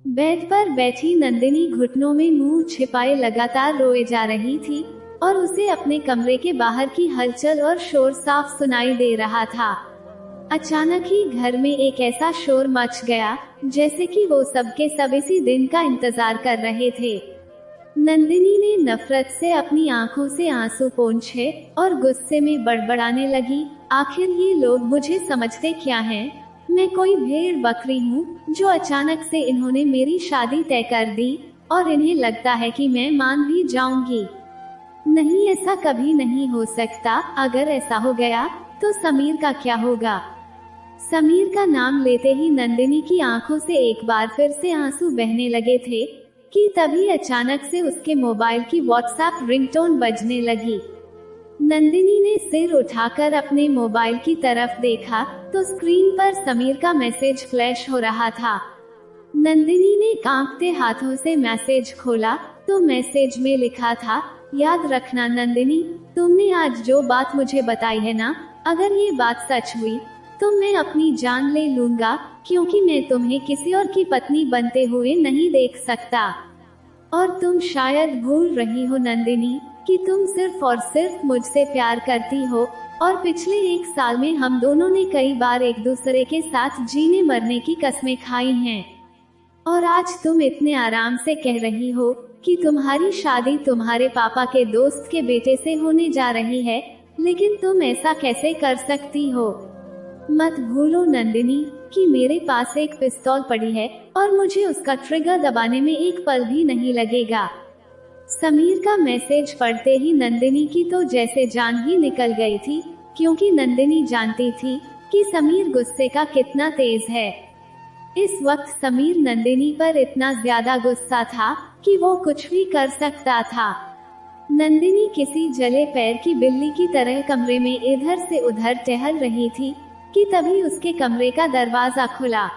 Bed पर बैठी नंदिनी घुटनों में मुंह छिपाए लगातार रोए जा रही थी और उसे अपने कमरे के बाहर की हलचल और शोर साफ सुनाई दे रहा था। अचानक ही घर में एक ऐसा शोर मच गया जैसे कि वो सबके सब इसी दिन का इंतजार कर रहे थे। नंदिनी ने नफरत से अपनी आंखों से आंसू पोंछे और गुस्से में बड़बड़ाने लगी, आखिर ये लोग मुझे समझते क्या हैं? मैं कोई भेड़ बकरी हूँ जो अचानक से इन्होंने मेरी शादी तय कर दी और इन्हें लगता है कि मैं मान भी जाऊंगी। नहीं, ऐसा कभी नहीं हो सकता। अगर ऐसा हो गया तो समीर का क्या होगा? समीर का नाम लेते ही नंदिनी की आंखों से एक बार फिर से आंसू बहने लगे थे कि तभी अचानक से उसके मोबाइल की व्हाट्सएप रिंगटोन बजने लगी। नंदिनी ने सिर उठाकर अपने मोबाइल की तरफ देखा तो स्क्रीन पर समीर का मैसेज फ्लैश हो रहा था। नंदिनी ने कांपते हाथों से मैसेज खोला तो मैसेज में लिखा था, याद रखना नंदिनी, तुमने आज जो बात मुझे बताई है ना, अगर ये बात सच हुई तो मैं अपनी जान ले लूंगा, क्योंकि मैं तुम्हें किसी और की पत्नी बनते हुए नहीं देख सकता। और तुम शायद भूल रही हो नंदिनी कि तुम सिर्फ और सिर्फ मुझसे प्यार करती हो और पिछले 1 साल में हम दोनों ने कई बार एक दूसरे के साथ जीने मरने की कस्में खाई हैं। और आज तुम इतने आराम से कह रही हो कि तुम्हारी शादी तुम्हारे पापा के दोस्त के बेटे से होने जा रही है, लेकिन तुम ऐसा कैसे कर सकती हो? मत भूलो नंदिनी कि मेरे पास एक पिस्तौल पड़ी है और मुझे उसका ट्रिगर दबाने में एक पल भी नहीं लगेगा। समीर का मैसेज पढ़ते ही नंदिनी की तो जैसे जान ही निकल गई थी, क्योंकि नंदिनी जानती थी कि समीर गुस्से का कितना तेज है। इस वक्त समीर नंदिनी पर इतना ज्यादा गुस्सा था कि वो कुछ भी कर सकता था। नंदिनी किसी जले पैर की बिल्ली की तरह कमरे में इधर से उधर टहल रही थी कि तभी उसके कमरे का दरवाजा खुला।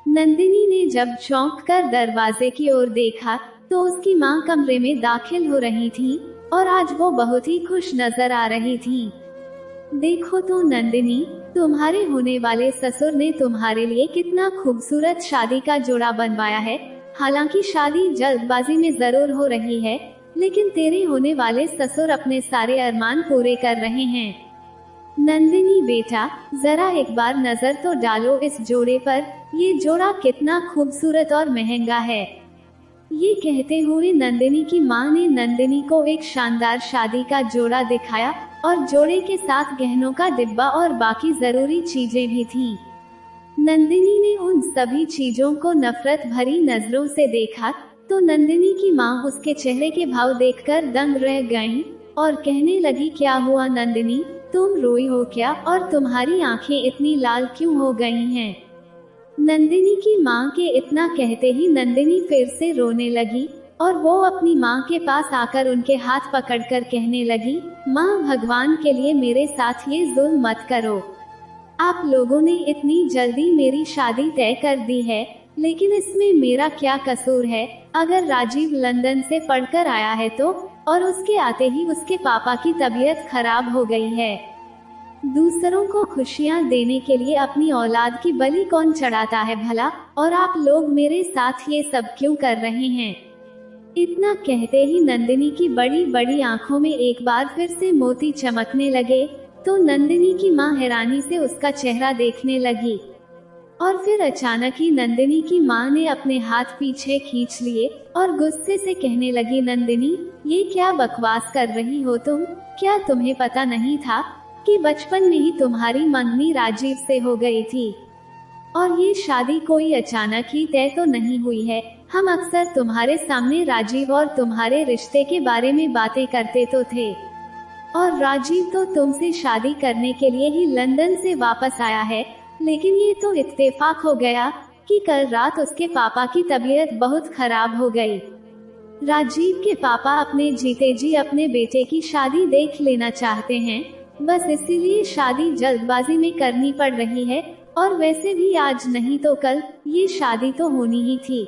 नंदिनी ने जब चौंक कर दरवाजे की ओर देखा तो उसकी मां कमरे में दाखिल हो रही थी और आज वो बहुत ही खुश नजर आ रही थी। देखो तो नंदिनी, तुम्हारे होने वाले ससुर ने तुम्हारे लिए कितना खूबसूरत शादी का जोड़ा बनवाया है। हालांकि शादी जल्दबाजी में जरूर हो रही है, लेकिन तेरे होने वाले ससुर अपने सारे अरमान पूरे कर रहे हैं। नंदिनी बेटा, जरा एक बार नजर तो डालो इस जोड़े पर, ये जोड़ा कितना खूबसूरत और महंगा है। ये कहते हुए नंदिनी की मां ने नंदिनी को एक शानदार शादी का जोड़ा दिखाया और जोड़े के साथ गहनों का डिब्बा और बाकी जरूरी चीजें भी थी। नंदिनी ने उन सभी चीजों को नफरत भरी नजरों से देखा तो नंदिनी की मां उसके चेहरे के भाव देखकर दंग रह गईं और कहने लगी, क्या हुआ नंदिनी, तुम रोई हो क्या और तुम्हारी आंखें इतनी लाल क्यों हो गई हैं? नंदिनी की मां के इतना कहते ही नंदिनी फिर से रोने लगी और वो अपनी मां के पास आकर उनके हाथ पकड़कर कहने लगी, मां, भगवान के लिए मेरे साथ ये जुल्म मत करो। आप लोगों ने इतनी जल्दी मेरी शादी तय कर दी है, लेकिन इसमें मेरा क्या कसूर है? अगर राजीव लंदन से पढ़कर आया है तो, और उसके आते ही उसके पापा की तबीयत खराब हो गई है। दूसरों को खुशियां देने के लिए अपनी औलाद की बलि कौन चढ़ाता है भला? और आप लोग मेरे साथ ये सब क्यों कर रहे हैं? इतना कहते ही नंदिनी की बड़ी बड़ी आंखों में एक बार फिर से मोती चमकने लगे तो नंदिनी की मां हैरानी से उसका चेहरा देखने लगी। और फिर अचानक ही नंदिनी की मां ने अपने हाथ पीछे खींच लिए और गुस्से से कहने लगी, नंदिनी, ये क्या बकवास कर रही हो तुम? क्या तुम्हें पता नहीं था कि बचपन में ही तुम्हारी मंगनी राजीव से हो गई थी? और ये शादी कोई अचानक ही तय तो नहीं हुई है। हम अक्सर तुम्हारे सामने राजीव और तुम्हारे रिश्ते के बारे में बातें करते तो थे, और राजीव तो तुमसे शादी करने के लिए ही लंदन से वापस आया है। लेकिन ये तो इत्तेफाक हो गया कि कल रात उसके पापा की तबीयत बहुत खराब हो गई। राजीव के पापा अपने जीते जी अपने बेटे की शादी देख लेना चाहते हैं, बस इसीलिए शादी जल्दबाजी में करनी पड़ रही है। और वैसे भी आज नहीं तो कल ये शादी तो होनी ही थी,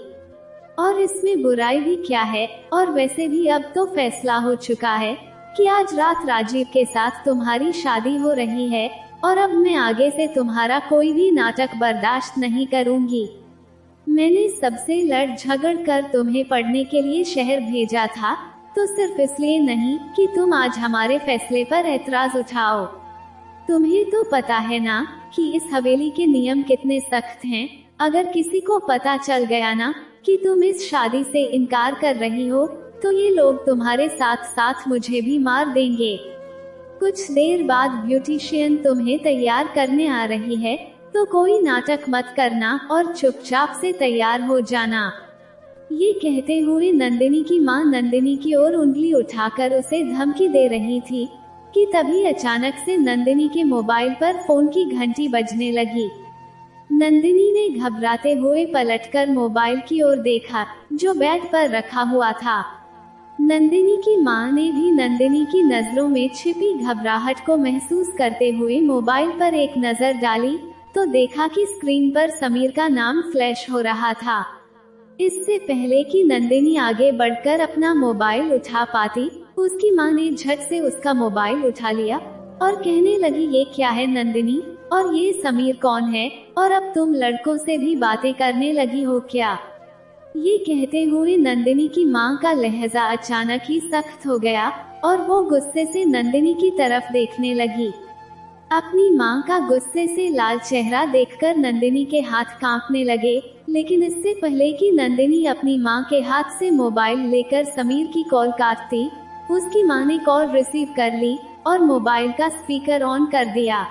और इसमें बुराई भी क्या है? और वैसे भी अब तो फैसला हो चुका है कि आज रात राजीव के साथ तुम्हारी शादी हो रही है, और अब मैं आगे से तुम्हारा कोई भी नाटक बर्दाश्त नहीं करूंगी। मैंने सबसे लड़ झगड़ कर तुम्हें पढ़ने के लिए शहर भेजा था, तो सिर्फ इसलिए नहीं कि तुम आज हमारे फैसले पर एतराज उठाओ। तुम्हें तो पता है ना कि इस हवेली के नियम कितने सख्त हैं। अगर किसी को पता चल गया ना कि तुम इस शादी से इनकार कर रही हो, तो ये लोग तुम्हारे साथ साथ मुझे भी मार देंगे। कुछ देर बाद ब्यूटिशियन तुम्हें तैयार करने आ रही है, तो कोई नाटक मत करना और चुपचाप से तैयार हो जाना। ये कहते हुए नंदिनी की माँ नंदिनी की ओर उंगली उठाकर उसे धमकी दे रही थी कि तभी अचानक से नंदिनी के मोबाइल पर फोन की घंटी बजने लगी। नंदिनी ने घबराते हुए पलटकर मोबाइल की ओर देखा, जो बेड पर रखा हुआ था। नंदिनी की माँ ने भी नंदिनी की नजरों में छिपी घबराहट को महसूस करते हुए मोबाइल पर एक नजर डाली, तो देखा कि स्क्रीन पर समीर का नाम फ्लैश हो रहा था। इससे पहले कि नंदिनी आगे बढ़कर अपना मोबाइल उठा पाती, उसकी माँ ने झट से उसका मोबाइल उठा लिया और कहने लगी, ये क्या है नंदिनी, और ये समीर कौन है, और अब तुम लड़कों से भी बातें करने लगी हो क्या? ये कहते हुए नंदिनी की माँ का लहजा अचानक ही सख्त हो गया और वो गुस्से से नंदिनी की तरफ देखने लगी। अपनी माँ का गुस्से से लाल चेहरा देखकर नंदिनी के हाथ कांपने लगे, लेकिन इससे पहले कि नंदिनी अपनी माँ के हाथ से मोबाइल लेकर समीर की कॉल काटती, उसकी माँ ने कॉल रिसीव कर ली और मोबाइल का स्पीकर ऑन कर दिया।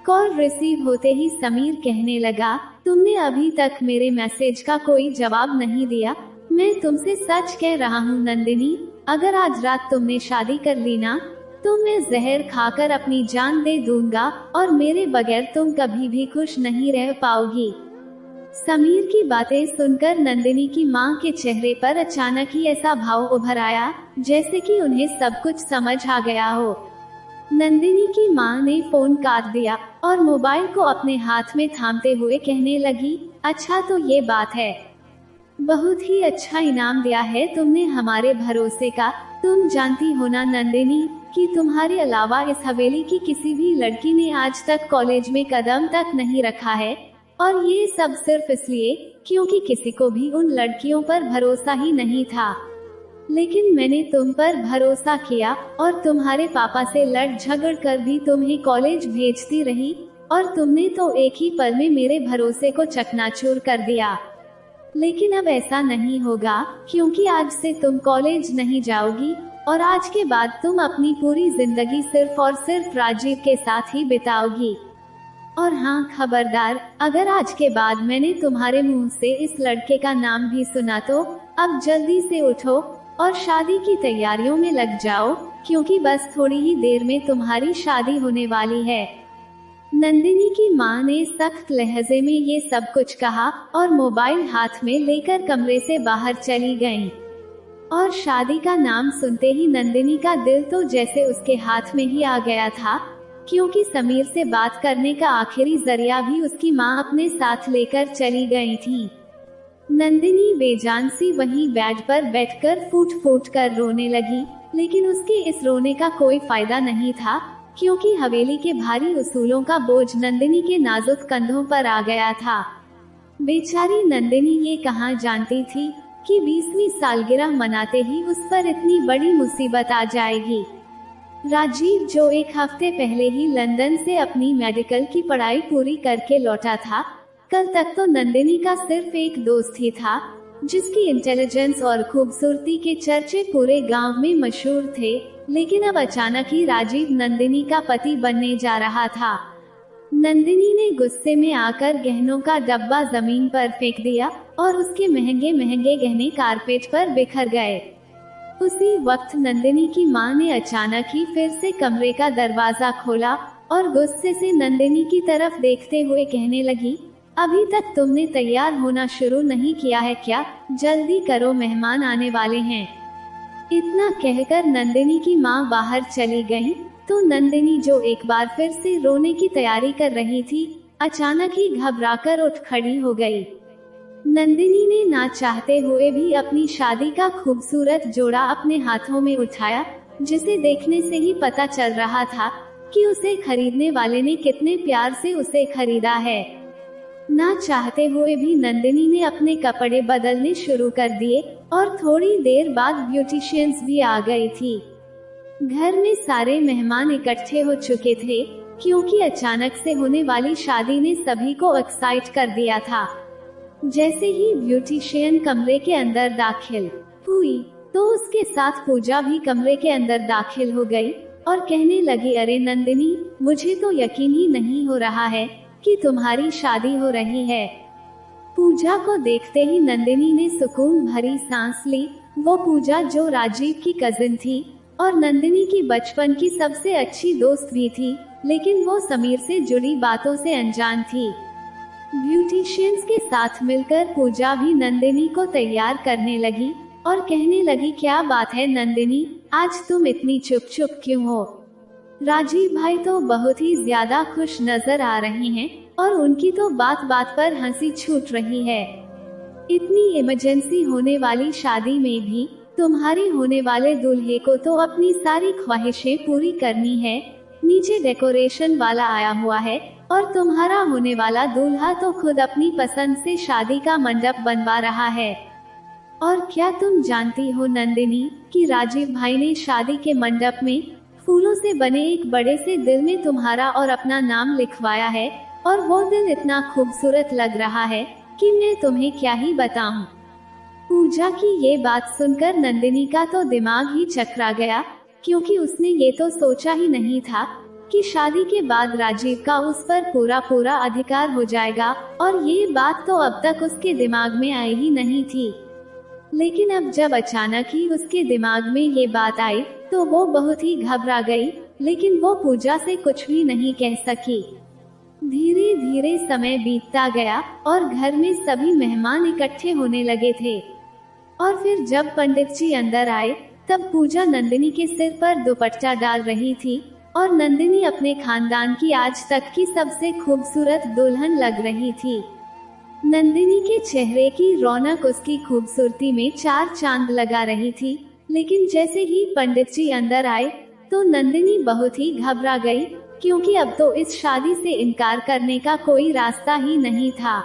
कॉल रिसीव होते ही समीर कहने लगा, तुमने अभी तक मेरे मैसेज का कोई जवाब नहीं दिया। मैं तुमसे सच कह रहा हूँ नंदिनी, अगर आज रात तुमने शादी कर ली ना, तो मैं जहर खाकर अपनी जान दे दूंगा और मेरे बगैर तुम कभी भी खुश नहीं रह पाओगी। समीर की बातें सुनकर नंदिनी की माँ के चेहरे पर अचानक ही ऐसा भाव उभर आया जैसे कि उन्हें सब कुछ समझ आ गया हो। नंदिनी की माँ ने फोन काट दिया और मोबाइल को अपने हाथ में थामते हुए कहने लगी, अच्छा तो ये बात है, बहुत ही अच्छा इनाम दिया है तुमने हमारे भरोसे का। तुम जानती हो ना नंदिनी कि तुम्हारे अलावा इस हवेली की किसी भी लड़की ने आज तक कॉलेज में कदम तक नहीं रखा है, और ये सब सिर्फ इसलिए क्योंकि किसी को भी उन लड़कियों पर भरोसा ही नहीं था। लेकिन मैंने तुम पर भरोसा किया और तुम्हारे पापा से लड़ झगड़ कर भी तुम्हें कॉलेज भेजती रही, और तुमने तो एक ही पल में मेरे भरोसे को चकनाचूर कर दिया। लेकिन अब ऐसा नहीं होगा, क्योंकि आज से तुम कॉलेज नहीं जाओगी और आज के बाद तुम अपनी पूरी जिंदगी सिर्फ और सिर्फ राजीव के साथ ही बिताओगी। और हाँ, खबरदार, अगर आज के बाद मैंने तुम्हारे मुंह से इस लड़के का नाम भी सुना तो अब जल्दी से उठो और शादी की तैयारियों में लग जाओ, क्योंकि बस थोड़ी ही देर में तुम्हारी शादी होने वाली है। नंदिनी की माँ ने सख्त लहजे में ये सब कुछ कहा और मोबाइल हाथ में लेकर कमरे से बाहर चली गईं। और शादी का नाम सुनते ही नंदिनी का दिल तो जैसे उसके हाथ में ही आ गया था, क्योंकि समीर से बात करने का आखिरी जरिया भी उसकी माँ अपने साथ लेकर चली गई थी। नंदिनी बेजान सी वहीं बेड पर बैठकर फूट फूट कर रोने लगी, लेकिन उसके इस रोने का कोई फायदा नहीं था, क्योंकि हवेली के भारी उसूलों का बोझ नंदिनी के नाजुक कंधों पर आ गया था। बेचारी नंदिनी ये कहाँ जानती थी कि 20वीं सालगिरह मनाते ही उस पर इतनी बड़ी मुसीबत आ जाएगी। राजीव, जो एक हफ्ते पहले ही लंदन से अपनी मेडिकल की पढ़ाई पूरी करके लौटा था, कल तक तो नंदिनी का सिर्फ एक दोस्त ही था, जिसकी इंटेलिजेंस और खूबसूरती के चर्चे पूरे गांव में मशहूर थे। लेकिन अब अचानक ही राजीव नंदिनी का पति बनने जा रहा था। नंदिनी ने गुस्से में आकर गहनों का डब्बा जमीन पर फेंक दिया और उसके महंगे महंगे गहने कारपेट पर बिखर गए। उसी वक्त नंदिनी की माँ ने अचानक ही फिर से कमरे का दरवाजा खोला और गुस्से से नंदिनी की तरफ देखते हुए कहने लगी, अभी तक तुमने तैयार होना शुरू नहीं किया है क्या? जल्दी करो, मेहमान आने वाले हैं। इतना कहकर नंदिनी की माँ बाहर चली गई, तो नंदिनी, जो एक बार फिर से रोने की तैयारी कर रही थी, अचानक ही घबराकर उठ खड़ी हो गई। नंदिनी ने ना चाहते हुए भी अपनी शादी का खूबसूरत जोड़ा अपने हाथों में उठाया, जिसे देखने से ही पता चल रहा था कि उसे खरीदने वाले ने कितने प्यार से उसे खरीदा है। ना चाहते हुए भी नंदिनी ने अपने कपड़े बदलने शुरू कर दिए और थोड़ी देर बाद ब्यूटिशियंस भी आ गई थी। घर में सारे मेहमान इकट्ठे हो चुके थे क्योंकि अचानक से होने वाली शादी ने सभी को एक्साइट कर दिया था। जैसे ही ब्यूटिशियन कमरे के अंदर दाखिल हुई तो उसके साथ पूजा भी कमरे के अंदर दाखिल हो गई और कहने लगी, अरे नंदिनी, मुझे तो यकीन ही नहीं हो रहा है कि तुम्हारी शादी हो रही है। पूजा को देखते ही नंदिनी ने सुकून भरी सांस ली। वो पूजा जो राजीव की कजिन थी और नंदिनी की बचपन की सबसे अच्छी दोस्त भी थी, लेकिन वो समीर से जुड़ी बातों से अनजान थी। ब्यूटिशियंस के साथ मिलकर पूजा भी नंदिनी को तैयार करने लगी और कहने लगी, क्या बात है नंदिनी, आज तुम इतनी चुप चुप क्यों हो? राजीव भाई तो बहुत ही ज्यादा खुश नजर आ रहे हैं और उनकी तो बात बात पर हंसी छूट रही है। इतनी इमरजेंसी होने वाली शादी में भी तुम्हारे होने वाले दूल्हे को तो अपनी सारी ख्वाहिशें पूरी करनी है। नीचे डेकोरेशन वाला आया हुआ है और तुम्हारा होने वाला दूल्हा तो खुद अपनी पसंद से शादी का मंडप बनवा रहा है। और क्या तुम जानती हो नंदिनी कि राजीव भाई ने शादी के मंडप में फूलों से बने एक बड़े से दिल में तुम्हारा और अपना नाम लिखवाया है और वो दिल इतना खूबसूरत लग रहा है कि मैं तुम्हें क्या ही बताऊं। पूजा की ये बात सुनकर नंदिनी का तो दिमाग ही चकरा गया, क्योंकि उसने ये तो सोचा ही नहीं था कि शादी के बाद राजीव का उस पर पूरा पूरा अधिकार हो जाएगा, और ये बात तो अब तक उसके दिमाग में आई ही नहीं थी। लेकिन अब जब अचानक ही उसके दिमाग में ये बात आई तो वो बहुत ही घबरा गई, लेकिन वो पूजा से कुछ भी नहीं कह सकी। धीरे धीरे समय बीतता गया और घर में सभी मेहमान इकट्ठे होने लगे थे। और फिर जब पंडित जी अंदर आए तब पूजा नंदिनी के सिर पर दुपट्टा डाल रही थी और नंदिनी अपने खानदान की आज तक की सबसे खूबसूरत दुल्हन लग रही थी। नंदिनी के चेहरे की रौनक उसकी खूबसूरती में चार चांद लगा रही थी, लेकिन जैसे ही पंडित जी अंदर आए तो नंदिनी बहुत ही घबरा गई, क्योंकि अब तो इस शादी से इनकार करने का कोई रास्ता ही नहीं था।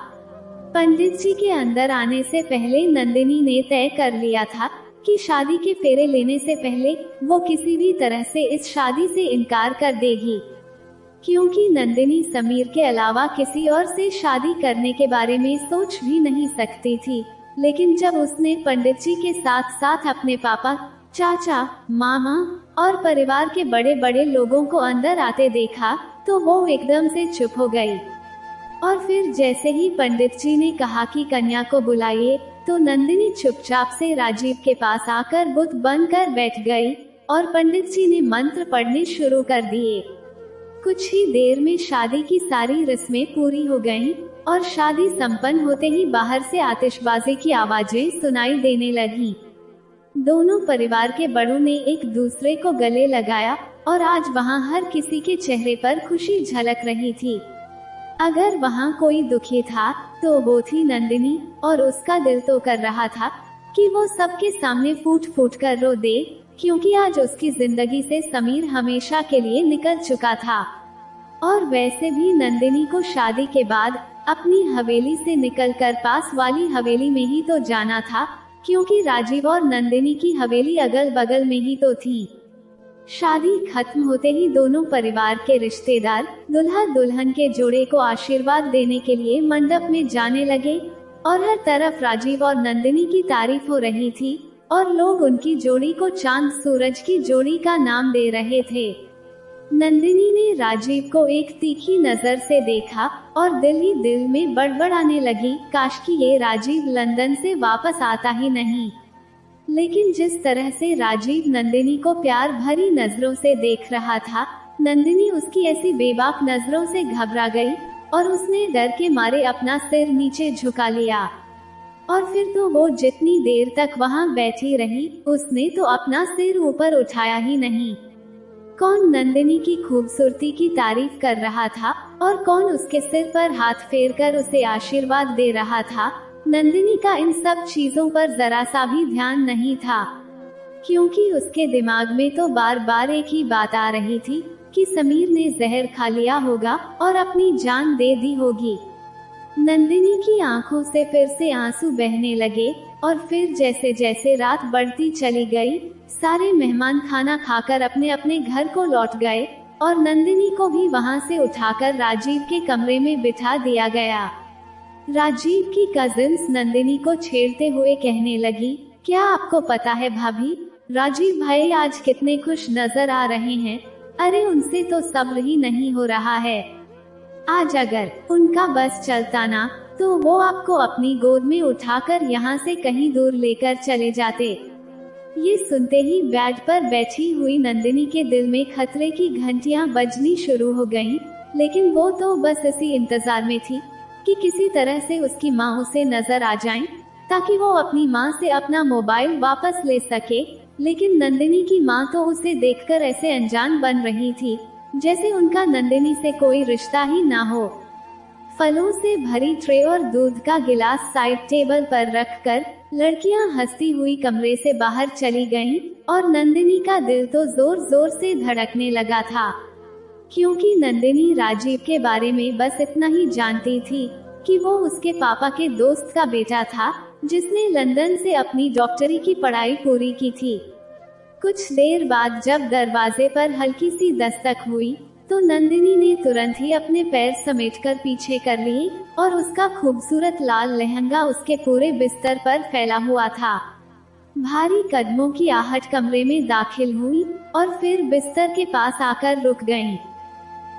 पंडित जी के अंदर आने से पहले नंदिनी ने तय कर लिया था कि शादी के फेरे लेने से पहले वो किसी भी तरह से इस शादी से इनकार कर देगी, क्योंकि नंदिनी समीर के अलावा किसी और से शादी करने के बारे में सोच भी नहीं सकती थी। लेकिन जब उसने पंडित जी के साथ साथ अपने पापा, चाचा, मामा और परिवार के बड़े बड़े लोगों को अंदर आते देखा तो वो एकदम से चुप हो गई। और फिर जैसे ही पंडित जी ने कहा कि कन्या को बुलाइए, तो नंदिनी चुपचाप से राजीव के पास आकर बुत बनकर बैठ गई और पंडित जी ने मंत्र पढ़ने शुरू कर दिए। कुछ ही देर में शादी की सारी रस्में पूरी हो गईं और शादी संपन्न होते ही बाहर से आतिशबाजी की आवाजें सुनाई देने लगीं। दोनों परिवार के बड़ों ने एक दूसरे को गले लगाया और आज वहां हर किसी के चेहरे पर खुशी झलक रही थी। अगर वहां कोई दुखी था तो वो थी नंदिनी, और उसका दिल तो कर रहा था कि वो सबके सामने फूट फूट कर रो दे, क्योंकि आज उसकी जिंदगी से समीर हमेशा के लिए निकल चुका था। और वैसे भी नंदिनी को शादी के बाद अपनी हवेली से निकलकर पास वाली हवेली में ही तो जाना था, क्योंकि राजीव और नंदिनी की हवेली अगल बगल में ही तो थी। शादी खत्म होते ही दोनों परिवार के रिश्तेदार दुल्हा दुल्हन के जोड़े को आशीर्वाद देने के लिए मंडप में जाने लगे और हर तरफ राजीव और नंदिनी की तारीफ हो रही थी और लोग उनकी जोड़ी को चांद सूरज की जोड़ी का नाम दे रहे थे। नंदिनी ने राजीव को एक तीखी नजर से देखा और दिल ही दिल में बड़बड़ाने लगी, काश कि ये राजीव लंदन से वापस आता ही नहीं। लेकिन जिस तरह से राजीव नंदिनी को प्यार भरी नजरों से देख रहा था, नंदिनी उसकी ऐसी बेबाक नजरों से घबरा गई और उसने डर के मारे अपना सिर नीचे झुका लिया। और फिर तो वो जितनी देर तक वहां बैठी रही, उसने तो अपना सिर ऊपर उठाया ही नहीं। कौन नंदिनी की खूबसूरती की तारीफ कर रहा था और कौन उसके सिर पर हाथ फेरकर उसे आशीर्वाद दे रहा था, नंदिनी का इन सब चीजों पर जरा सा भी ध्यान नहीं था, क्योंकि उसके दिमाग में तो बार बार एक ही बात आ रही थी कि समीर ने जहर खा लिया होगा और अपनी जान दे दी होगी। नंदिनी की आंखों से फिर से आंसू बहने लगे और फिर जैसे जैसे रात बढ़ती चली गई, सारे मेहमान खाना खाकर अपने अपने घर को लौट गए और नंदिनी को भी वहां से उठाकर राजीव के कमरे में बिठा दिया गया। राजीव की कजिन्स नंदिनी को छेड़ते हुए कहने लगी, क्या आपको पता है भाभी, राजीव भाई आज कितने खुश नजर आ रहे हैं। अरे उनसे तो सब्र ही नहीं हो रहा है। आज अगर उनका बस चलता ना, तो वो आपको अपनी गोद में उठाकर यहाँ से कहीं दूर लेकर चले जाते। ये सुनते ही बेड पर बैठी हुई नंदिनी के दिल में खतरे की घंटियां बजनी शुरू हो गईं, लेकिन वो तो बस इसी इंतजार में थी कि किसी तरह से उसकी माँ उसे नजर आ जाएं, ताकि वो अपनी माँ से अपना मोबाइल वापस ले सके। लेकिन नंदिनी की माँ तो उसे देखकर ऐसे अनजान बन रही थी जैसे उनका नंदिनी से कोई रिश्ता ही ना हो। फलों से भरी ट्रे और दूध का गिलास साइड टेबल पर रखकर लड़कियां हंसती हुई कमरे से बाहर चली गईं और नंदिनी का दिल तो जोर जोर से धड़कने लगा था, क्योंकि नंदिनी राजीव के बारे में बस इतना ही जानती थी कि वो उसके पापा के दोस्त का बेटा था, जिसने लंदन से अपनी डॉक्टरी की पढ़ाई पूरी की थी। कुछ देर बाद जब दरवाजे पर हल्की सी दस्तक हुई, तो नंदिनी ने तुरंत ही अपने पैर समेटकर पीछे कर लिए और उसका खूबसूरत लाल लहंगा उसके पूरे बिस्तर पर फैला हुआ था। भारी कदमों की आहट कमरे में दाखिल हुई और फिर बिस्तर के पास आकर रुक गईं।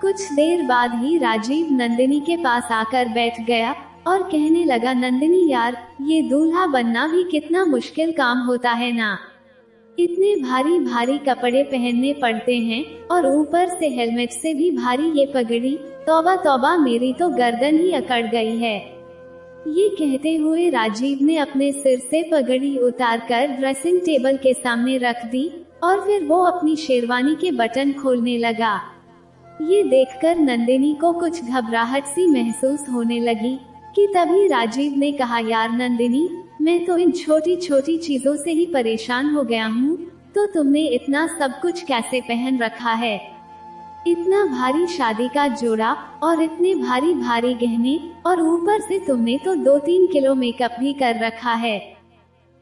कुछ देर बाद ही राजीव नंदिनी के पास आकर बैठ गया और कहने लगा, नंदिनी यार, ये दूल्हा बनना भी कितना मुश्किल काम होता है ना। इतने भारी भारी कपड़े पहनने पड़ते हैं और ऊपर से हेलमेट से भी भारी ये पगड़ी। तौबा तौबा, मेरी तो गर्दन ही अकड़ गई है। ये कहते हुए राजीव ने अपने सिर से पगड़ी उतारकर ड्रेसिंग टेबल के सामने रख दी और फिर वो अपनी शेरवानी के बटन खोलने लगा। ये देखकर नंदिनी को कुछ घबराहट सी महसूस होने लगी कि तभी राजीव ने कहा, यार नंदिनी, मैं तो इन छोटी छोटी चीजों से ही परेशान हो गया हूँ, तो तुमने इतना सब कुछ कैसे पहन रखा है। इतना भारी शादी का जोड़ा और इतने भारी भारी गहने, और ऊपर से तुमने तो 2-3 किलो मेकअप भी कर रखा है।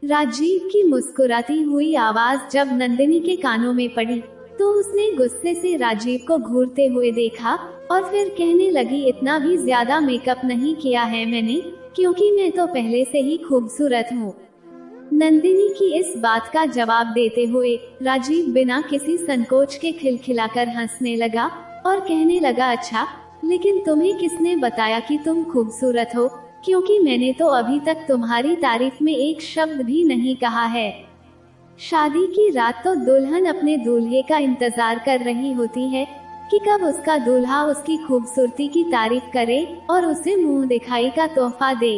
राजीव की मुस्कुराती हुई आवाज जब नंदिनी के कानों में पड़ी, तो उसने गुस्से से राजीव को घूरते हुए देखा और फिर कहने लगी, इतना भी ज्यादा मेकअप नहीं किया है मैंने, क्योंकि मैं तो पहले से ही खूबसूरत हूँ। नंदिनी की इस बात का जवाब देते हुए राजीव बिना किसी संकोच के खिलखिलाकर हंसने लगा और कहने लगा, अच्छा, लेकिन तुम्हें किसने बताया कि तुम खूबसूरत हो, क्योंकि मैंने तो अभी तक तुम्हारी तारीफ में एक शब्द भी नहीं कहा है। शादी की रात तो दुल्हन अपने दूल्हे का इंतजार कर रही होती है कि कब उसका दूल्हा उसकी खूबसूरती की तारीफ करे और उसे मुंह दिखाई का तोहफा दे।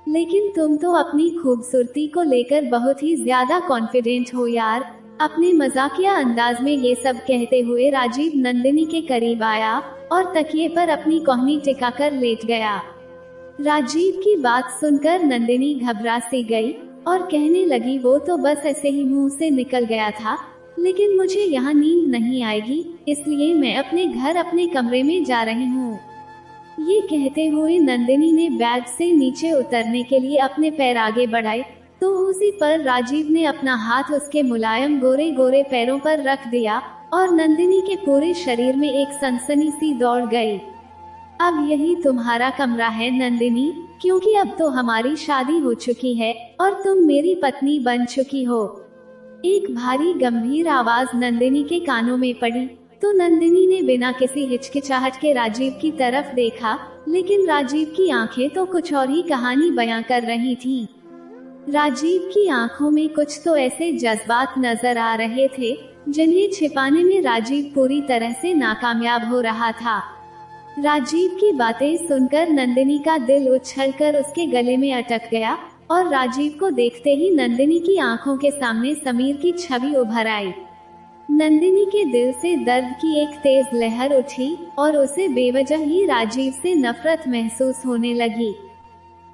लेकिन तुम तो अपनी खूबसूरती को लेकर बहुत ही ज्यादा कॉन्फिडेंट हो यार। अपने मजाकिया अंदाज में ये सब कहते हुए राजीव नंदिनी के करीब आया और तकिए पर अपनी कोहनी टिकाकर लेट गया। राजीव की बात सुनकर नंदिनी घबरा सी गई और कहने लगी, वो तो बस ऐसे ही मुंह से निकल गया था, लेकिन मुझे यहाँ नींद नहीं आएगी, इसलिए मैं अपने घर अपने कमरे में जा रही हूँ। ये कहते हुए नंदिनी ने बेड से नीचे उतरने के लिए अपने पैर आगे बढ़ाए, तो उसी पर राजीव ने अपना हाथ उसके मुलायम गोरे गोरे पैरों पर रख दिया और नंदिनी के पूरे शरीर में एक सनसनी सी दौड़ गई। अब यही तुम्हारा कमरा है नंदिनी, क्योंकि अब तो हमारी शादी हो चुकी है और तुम मेरी पत्नी बन चुकी हो। एक भारी गंभीर आवाज नंदिनी के कानों में पड़ी, तो नंदिनी ने बिना किसी हिचकिचाहट के राजीव की तरफ देखा, लेकिन राजीव की आंखें तो कुछ और ही कहानी बयां कर रही थीं। राजीव की आंखों में कुछ तो ऐसे जज्बात नजर आ रहे थे जिन्हें छिपाने में राजीव पूरी तरह से नाकामयाब हो रहा था। राजीव की बातें सुनकर नंदिनी का दिल उछलकर उसके गले में अटक गया और राजीव को देखते ही नंदिनी की आंखों के सामने समीर की छवि उभर आई। नंदिनी के दिल से दर्द की एक तेज लहर उठी और उसे बेवजह ही राजीव से नफरत महसूस होने लगी।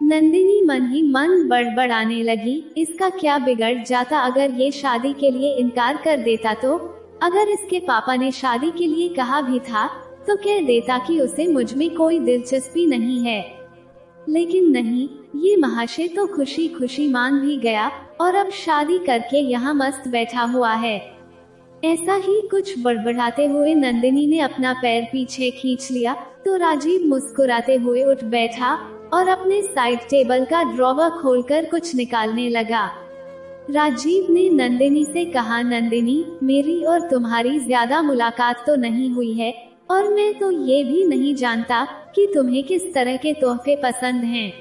नंदिनी मन ही मन बड़बड़ाने लगी, इसका क्या बिगड़ जाता अगर ये शादी के लिए इनकार कर देता तो? अगर इसके पापा ने शादी के लिए कहा भी था तो कह देता कि उसे मुझ में कोई दिलचस्पी नहीं है। लेकिन नहीं, ये महाशय तो खुशी खुशी मान भी गया और अब शादी करके यहाँ मस्त बैठा हुआ है। ऐसा ही कुछ बड़बड़ाते हुए नंदिनी ने अपना पैर पीछे खींच लिया तो राजीव मुस्कुराते हुए उठ बैठा और अपने साइड टेबल का ड्रॉवर खोलकर कुछ निकालने लगा। राजीव ने नंदिनी से कहा, नंदिनी, मेरी और तुम्हारी ज्यादा मुलाकात तो नहीं हुई है और मैं तो ये भी नहीं जानता कि तुम्हें किस तरह के तोहफे पसंद हैं।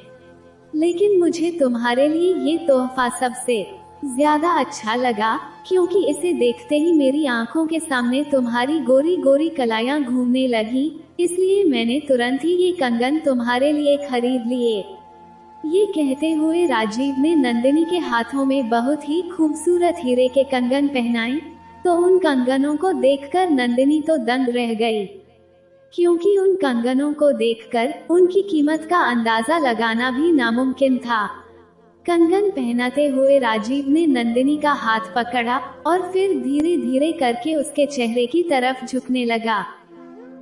लेकिन मुझे तुम्हारे लिए ये तोहफा सबसे ज्यादा अच्छा लगा क्योंकि इसे देखते ही मेरी आंखों के सामने तुम्हारी गोरी गोरी कलाइयां घूमने लगी, इसलिए मैंने तुरंत ही ये कंगन तुम्हारे लिए खरीद लिए। ये कहते हुए राजीव ने नंदिनी के हाथों में बहुत ही खूबसूरत हीरे के कंगन पहनाए तो उन कंगनों को देखकर नंदिनी तो दंग रह गई, क्योंकि उन कंगनों को देखकर उनकी कीमत का अंदाजा लगाना भी नामुमकिन था। कंगन पहनाते हुए राजीव ने नंदिनी का हाथ पकड़ा और फिर धीरे धीरे करके उसके चेहरे की तरफ झुकने लगा।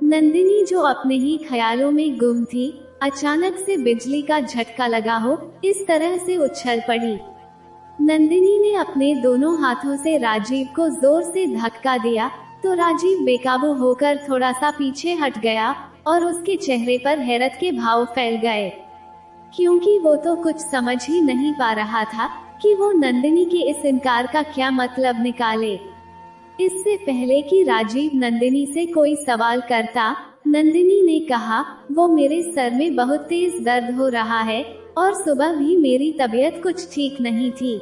नंदिनी, जो अपने ही ख्यालों में गुम थी, अचानक से बिजली का झटका लगा हो इस तरह से उछल पड़ी। नंदिनी ने अपने दोनों हाथों से राजीव को जोर से धक्का दिया तो राजीव बेकाबू होकर थोड़ा सा पीछे हट गया और उसके चेहरे पर हैरत के भाव फैल गए, क्योंकि वो तो कुछ समझ ही नहीं पा रहा था कि वो नंदिनी के इस इनकार का क्या मतलब निकाले। इससे पहले कि राजीव नंदिनी से कोई सवाल करता, नंदिनी ने कहा, वो मेरे सर में बहुत तेज दर्द हो रहा है और सुबह भी मेरी तबीयत कुछ ठीक नहीं थी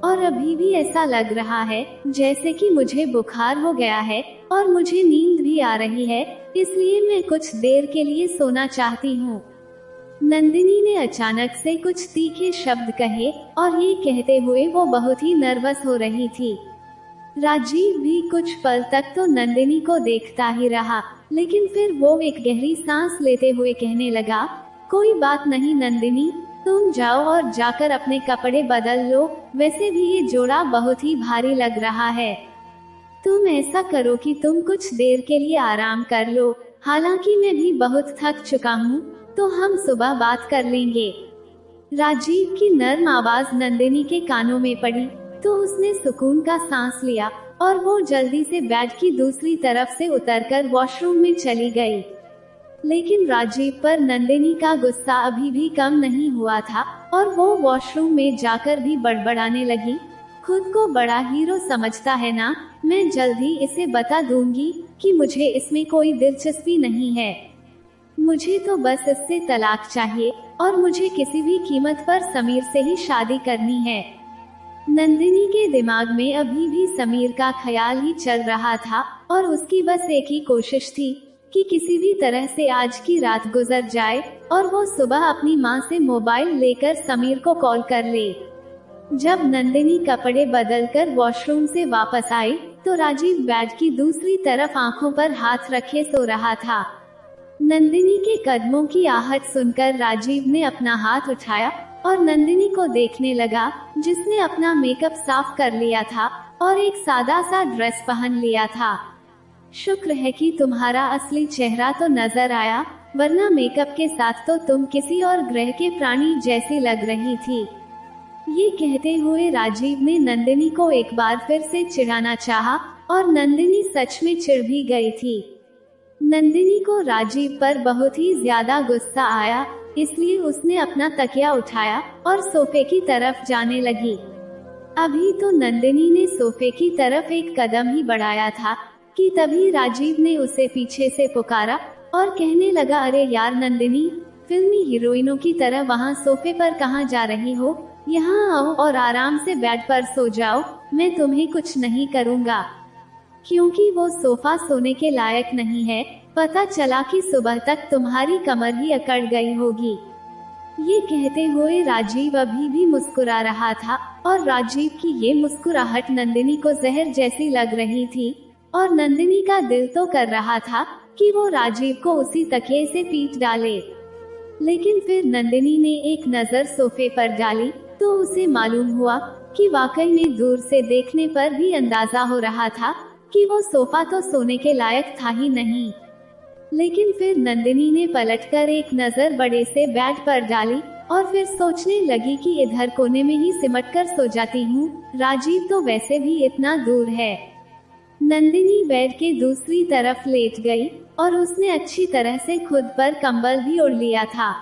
और अभी भी ऐसा लग रहा है जैसे कि मुझे बुखार हो गया है और मुझे नींद भी आ रही है, इसलिए मैं कुछ देर के लिए सोना चाहती हूँ। नंदिनी ने अचानक से कुछ तीखे शब्द कहे और ये कहते हुए वो बहुत ही नर्वस हो रही थी। राजीव भी कुछ पल तक तो नंदिनी को देखता ही रहा, लेकिन फिर वो एक गहरी सांस लेते हुए कहने लगा, कोई बात नहीं नंदिनी, तुम जाओ और जाकर अपने कपड़े बदल लो, वैसे भी ये जोड़ा बहुत ही भारी लग रहा है। तुम ऐसा करो कि तुम कुछ देर के लिए आराम कर लो, हालांकि मैं भी बहुत थक चुका हूँ, तो हम सुबह बात कर लेंगे। राजीव की नर्म आवाज नंदिनी के कानों में पड़ी तो उसने सुकून का सांस लिया और वो जल्दी से बेड की दूसरी तरफ से उतरकर वॉशरूम में चली गई। लेकिन राजीव पर नंदिनी का गुस्सा अभी भी कम नहीं हुआ था और वो वॉशरूम में जाकर भी बड़बड़ाने लगी, खुद को बड़ा हीरो समझता है ना, मैं जल्दी इसे बता दूंगी कि मुझे इसमें कोई दिलचस्पी नहीं है। मुझे तो बस इससे तलाक चाहिए और मुझे किसी भी कीमत पर समीर से ही शादी करनी है। नंदिनी के दिमाग में अभी भी समीर का ख्याल ही चल रहा था और उसकी बस एक ही कोशिश थी कि किसी भी तरह से आज की रात गुजर जाए और वो सुबह अपनी माँ से मोबाइल लेकर समीर को कॉल कर ले। जब नंदिनी कपड़े बदलकर वॉशरूम से वापस आई तो राजीव बेड की दूसरी तरफ आंखों पर हाथ रखे सो रहा था। नंदिनी के कदमों की आहट सुनकर राजीव ने अपना हाथ उठाया और नंदिनी को देखने लगा, जिसने अपना मेकअप साफ कर लिया था और एक सादा सा ड्रेस पहन लिया था। शुक्र है कि तुम्हारा असली चेहरा तो नजर आया, वरना मेकअप के साथ तो तुम किसी और ग्रह के प्राणी जैसी लग रही थी। ये कहते हुए राजीव ने नंदिनी को एक बार फिर से चिढ़ाना चाहा और नंदिनी सच में चिढ़ भी गई थी। नंदिनी को राजीव पर बहुत ही ज्यादा गुस्सा आया, इसलिए उसने अपना तकिया उठाया और सोफे की तरफ जाने लगी। अभी तो नंदिनी ने सोफे की तरफ एक कदम ही बढ़ाया था कि तभी राजीव ने उसे पीछे से पुकारा और कहने लगा, अरे यार नंदिनी, फिल्मी हीरोइनों की तरह वहाँ सोफे पर कहाँ जा रही हो? यहाँ आओ और आराम से बेड पर सो जाओ, मैं तुम्हें कुछ नहीं करूँगा। क्योंकि वो सोफा सोने के लायक नहीं है, पता चला कि सुबह तक तुम्हारी कमर ही अकड़ गई होगी। ये कहते हुए राजीव अभी भी मुस्कुरा रहा था और राजीव की ये मुस्कुराहट नंदिनी को जहर जैसी लग रही थी और नंदिनी का दिल तो कर रहा था कि वो राजीव को उसी तकिए से पीट डाले। लेकिन फिर नंदिनी ने एक नजर सोफे पर डाली तो उसे मालूम हुआ कि वाकई में दूर से देखने पर भी अंदाजा हो रहा था कि वो सोफा तो सोने के लायक था ही नहीं। लेकिन फिर नंदिनी ने पलटकर एक नजर बड़े से बेड पर डाली और फिर सोचने लगी कि इधर कोने में ही सिमटकर सो जाती हूँ, राजीव तो वैसे भी इतना दूर है। नंदिनी बेड के दूसरी तरफ लेट गई और उसने अच्छी तरह से खुद पर कंबल भी ओढ़ लिया था।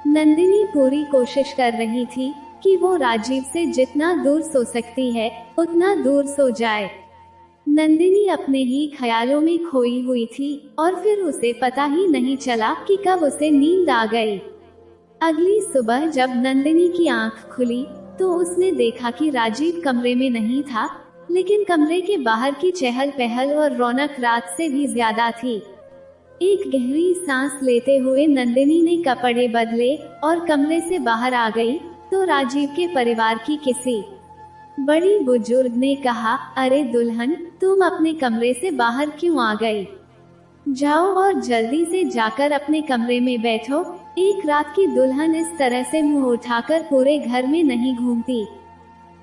नंदिनी पूरी कोशिश कर रही थी कि वो राजीव से जितना दूर सो सकती है उतना दूर सो जाए। नंदिनी अपने ही ख्यालों में खोई हुई थी और फिर उसे पता ही नहीं चला कि कब उसे नींद आ गई। अगली सुबह जब नंदिनी की आंख खुली तो उसने देखा कि राजीव कमरे में नहीं था, लेकिन कमरे के बाहर की चहल पहल और रौनक रात से भी ज्यादा थी। एक गहरी सांस लेते हुए नंदिनी ने कपड़े बदले और कमरे से बाहर आ गई तो राजीव के परिवार की किसी बड़ी बुजुर्ग ने कहा, अरे दुल्हन, तुम अपने कमरे से बाहर क्यों आ गई? जाओ और जल्दी से जाकर अपने कमरे में बैठो। एक रात की दुल्हन इस तरह से मुंह उठाकर पूरे घर में नहीं घूमती।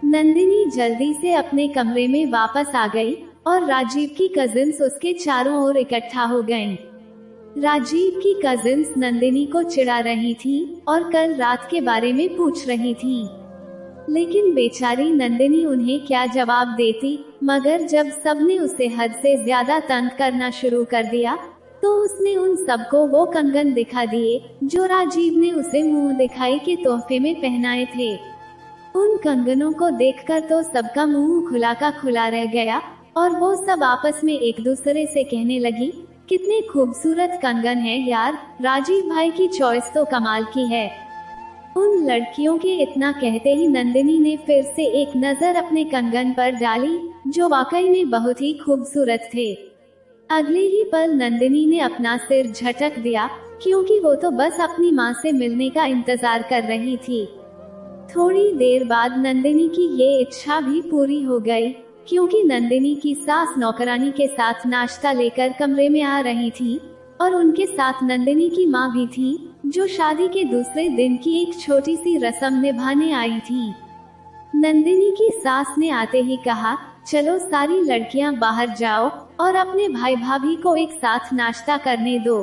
नंदिनी जल्दी से अपने कमरे में वापस आ गई और राजीव की कजिन्स उसके चारों ओर इकट्ठा हो गईं। राजीव की कजिन्स नंदिनी को चिढ़ा रही थी और कल रात के बारे में पूछ रही थी, लेकिन बेचारी नंदिनी उन्हें क्या जवाब देती। मगर जब सबने उसे हद से ज्यादा तंग करना शुरू कर दिया तो उसने उन सबको वो कंगन दिखा दिए जो राजीव ने उसे मुंह दिखाई के तोहफे में पहनाए थे। उन कंगनों को देखकर तो सबका मुंह खुला का खुला रह गया और वो सब आपस में एक दूसरे से कहने लगी, कितने खूबसूरत कंगन हैं यार, राजीव भाई की चॉइस तो कमाल की है। उन लड़कियों के इतना कहते ही नंदिनी ने फिर से एक नजर अपने कंगन पर डाली जो वाकई में बहुत ही खूबसूरत थे। अगले ही पल नंदिनी ने अपना सिर झटक दिया क्योंकि वो तो बस अपनी माँ से मिलने का इंतजार कर रही थी। थोड़ी देर बाद नंदिनी की ये इच्छा भी पूरी हो गई क्योंकि नंदिनी की सास नौकरानी के साथ नाश्ता लेकर कमरे में आ रही थी और उनके साथ नंदिनी की माँ भी थी जो शादी के दूसरे दिन की एक छोटी सी रस्म निभाने आई थी। नंदिनी की सास ने आते ही कहा, चलो सारी लड़कियां बाहर जाओ और अपने भाई भाभी को एक साथ नाश्ता करने दो।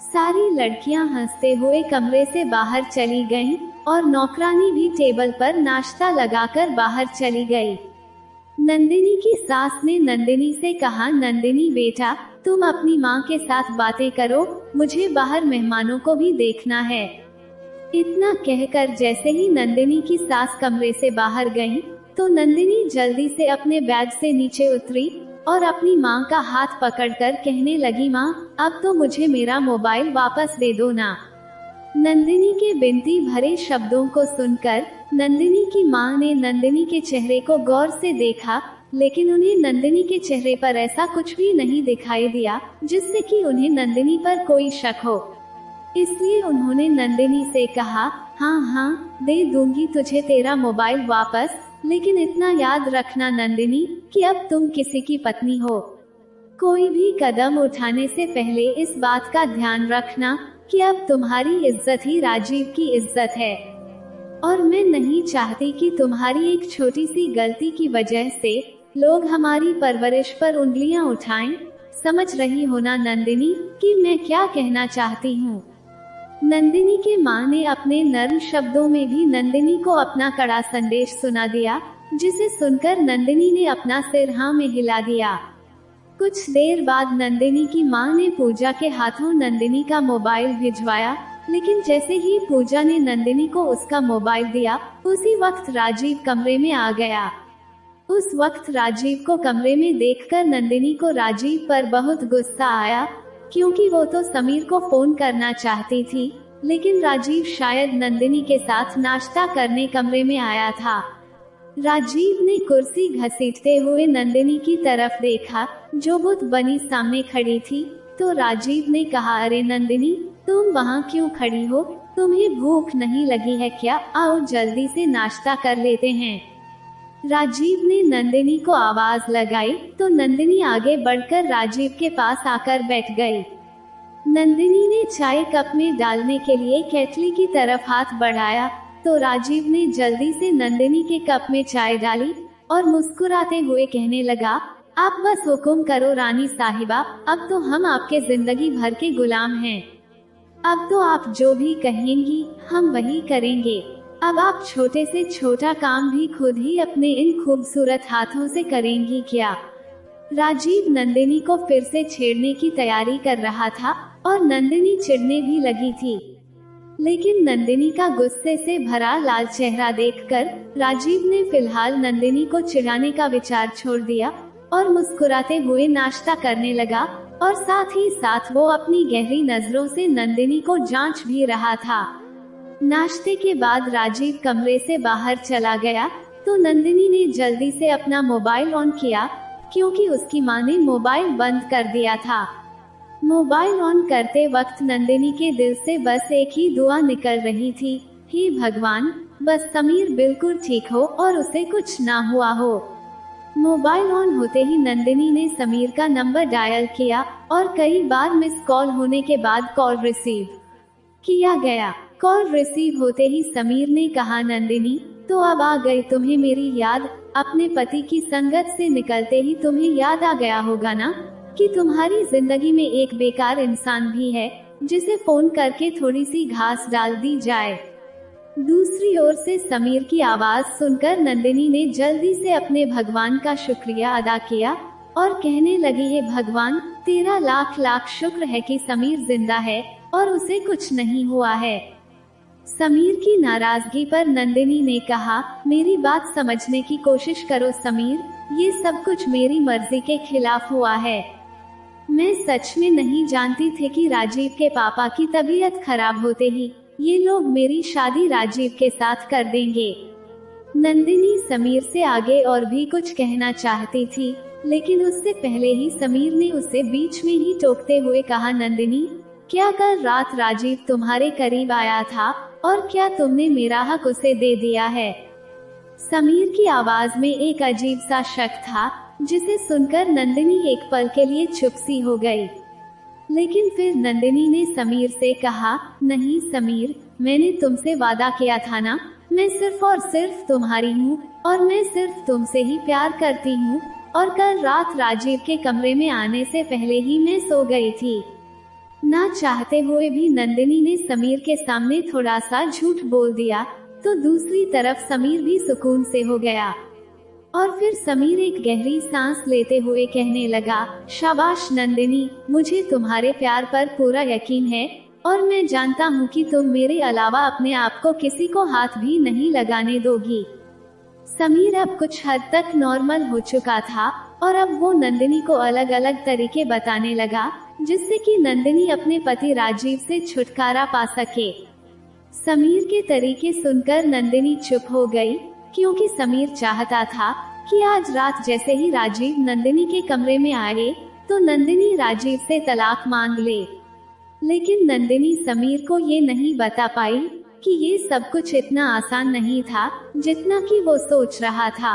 सारी लड़कियां हंसते हुए कमरे से बाहर चली गईं और नौकरानी भी टेबल पर नाश्ता लगाकर बाहर चली गई। नंदिनी की सास ने नंदिनी से कहा, नंदिनी बेटा, तुम अपनी माँ के साथ बातें करो, मुझे बाहर मेहमानों को भी देखना है। इतना कहकर जैसे ही नंदिनी की सास कमरे से बाहर गईं, तो नंदिनी जल्दी से अपने बैग से नीचे उतरी और अपनी माँ का हाथ पकड़कर कहने लगी, माँ, अब तो मुझे मेरा मोबाइल वापस दे दो ना। नंदिनी के विनती भरे शब्दों को सुनकर नंदिनी की माँ ने नंदिनी के चेहरे को गौर से देखा, लेकिन उन्हें नंदिनी के चेहरे पर ऐसा कुछ भी नहीं दिखाई दिया जिससे कि उन्हें नंदिनी पर कोई शक हो। इसलिए उन्होंने नंदिनी से कहा, हाँ हाँ, दे दूंगी तुझे तेरा मोबाइल वापस, लेकिन इतना याद रखना नंदिनी कि अब तुम किसी की पत्नी हो। कोई भी कदम उठाने से पहले इस बात का ध्यान रखना कि अब तुम्हारी इज्जत ही राजीव की इज्जत है और मैं नहीं चाहती कि तुम्हारी एक छोटी सी गलती की वजह से लोग हमारी परवरिश पर उंगलियां उठाएं। समझ रही हो ना नंदिनी कि मैं क्या कहना चाहती हूँ? नंदिनी के माँ ने अपने नर्म शब्दों में भी नंदिनी को अपना कड़ा संदेश सुना दिया, जिसे सुनकर नंदिनी ने अपना सिर हाँ में हिला दिया। कुछ देर बाद नंदिनी की माँ ने पूजा के हाथों नंदिनी का मोबाइल भिजवाया, लेकिन जैसे ही पूजा ने नंदिनी को उसका मोबाइल दिया, उसी वक्त राजीव कमरे में आ गया। उस वक्त राजीव को कमरे में देखकर नंदिनी को राजीव पर बहुत गुस्सा आया, क्योंकि वो तो समीर को फोन करना चाहती थी, लेकिन राजीव शायद नंदिनी के साथ नाश्ता करने कमरे में आया था। राजीव ने कुर्सी घसीटते हुए नंदिनी की तरफ देखा, जो बुत बनी सामने खड़ी थी, तो राजीव ने कहा, अरे नंदिनी, तुम वहाँ क्यों खड़ी हो? तुम्हें भूख नहीं लगी है क्या? आओ जल्दी से नाश्ता कर लेते हैं। राजीव ने नंदिनी को आवाज लगाई तो नंदिनी आगे बढ़कर राजीव के पास आकर बैठ गई। नंदिनी ने चाय कप में डालने के लिए केतली की तरफ हाथ बढ़ाया तो राजीव ने जल्दी से नंदिनी के कप में चाय डाली और मुस्कुराते हुए कहने लगा, आप बस हुक्म करो रानी साहिबा, अब तो हम आपके जिंदगी भर के गुलाम हैं। अब तो आप जो भी कहेंगी हम वही करेंगे। अब आप छोटे से छोटा काम भी खुद ही अपने इन खूबसूरत हाथों से करेंगी क्या? राजीव नंदिनी को फिर से छेड़ने की तैयारी कर रहा था और नंदिनी चिढ़ने भी लगी थी। लेकिन नंदिनी का गुस्से से भरा लाल चेहरा देखकर राजीव ने फिलहाल नंदिनी को चिढ़ाने का विचार छोड़ दिया और मुस्कुराते हुए नाश्ता करने लगा और साथ ही साथ वो अपनी गहरी नजरों से नंदिनी को जांच भी रहा था। नाश्ते के बाद राजीव कमरे से बाहर चला गया तो नंदिनी ने जल्दी से अपना मोबाइल ऑन किया, क्योंकि उसकी मां ने मोबाइल बंद कर दिया था। मोबाइल ऑन करते वक्त नंदिनी के दिल से बस एक ही दुआ निकल रही थी, हे भगवान, बस समीर बिल्कुल ठीक हो और उसे कुछ ना हुआ हो। मोबाइल ऑन होते ही नंदिनी ने समीर का नंबर डायल किया और कई बार मिस कॉल होने के बाद कॉल रिसीव किया गया। कॉल रिसीव होते ही समीर ने कहा, नंदिनी, तो अब आ गई तुम्हें मेरी याद? अपने पति की संगत से निकलते ही तुम्हें याद आ गया होगा ना कि तुम्हारी जिंदगी में एक बेकार इंसान भी है जिसे फोन करके थोड़ी सी घास डाल दी जाए। दूसरी ओर से समीर की आवाज सुनकर नंदिनी ने जल्दी से अपने भगवान का शुक्रिया अदा किया और कहने लगी, हे भगवान, तेरा लाख लाख शुक्र है कि समीर जिंदा है और उसे कुछ नहीं हुआ है। समीर की नाराजगी पर नंदिनी ने कहा, मेरी बात समझने की कोशिश करो समीर, ये सब कुछ मेरी मर्जी के खिलाफ हुआ है। मैं सच में नहीं जानती थी कि राजीव के पापा की तबीयत खराब होते ही ये लोग मेरी शादी राजीव के साथ कर देंगे। नंदिनी समीर से आगे और भी कुछ कहना चाहती थी, लेकिन उससे पहले ही समीर ने उसे बीच में ही टोकते हुए कहा, नंदिनी, क्या कल रात राजीव तुम्हारे करीब आया था और क्या तुमने मेरा हक उसे दे दिया है? समीर की आवाज में एक अजीब सा शक था, जिसे सुनकर नंदिनी एक पल के लिए चुप सी हो गई। लेकिन फिर नंदिनी ने समीर से कहा, नहीं समीर, मैंने तुमसे वादा किया था ना, मैं सिर्फ और सिर्फ तुम्हारी हूँ और मैं सिर्फ तुमसे ही प्यार करती हूँ, और कल रात राजीव के कमरे में आने से पहले ही मैं सो गई थी। ना चाहते हुए भी नंदिनी ने समीर के सामने थोड़ा सा झूठ बोल दिया, तो दूसरी तरफ समीर भी सुकून से हो गया। और फिर समीर एक गहरी सांस लेते हुए कहने लगा, शाबाश नंदिनी, मुझे तुम्हारे प्यार पर पूरा यकीन है और मैं जानता हूँ कि तुम मेरे अलावा अपने आप को किसी को हाथ भी नहीं लगाने दोगी। समीर अब कुछ हद तक नॉर्मल हो चुका था और अब वो नंदिनी को अलग अलग तरीके बताने लगा, जिससे कि नंदिनी अपने पति राजीव से छुटकारा पा सके। समीर के तरीके सुनकर नंदिनी चुप हो गई, क्योंकि समीर चाहता था कि आज रात जैसे ही राजीव नंदिनी के कमरे में आए तो नंदिनी राजीव से तलाक मांग ले। लेकिन नंदिनी समीर को ये नहीं बता पाई कि ये सब कुछ इतना आसान नहीं था जितना कि वो सोच रहा था।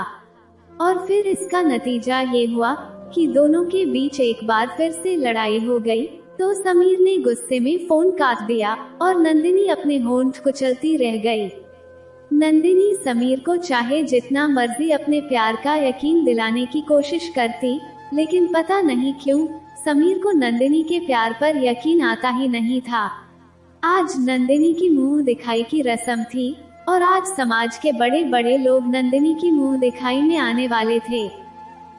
और फिर इसका नतीजा ये हुआ कि दोनों के बीच एक बार फिर से लड़ाई हो गई, तो समीर ने गुस्से में फोन काट दिया और नंदिनी अपने होंठ कुचलती रह गई। नंदिनी समीर को चाहे जितना मर्जी अपने प्यार का यकीन दिलाने की कोशिश करती, लेकिन पता नहीं क्यों समीर को नंदिनी के प्यार पर यकीन आता ही नहीं था। आज नंदिनी की मुंह दिखाई की रस्म थी और आज समाज के बड़े बड़े लोग नंदिनी की मुंह दिखाई में आने वाले थे।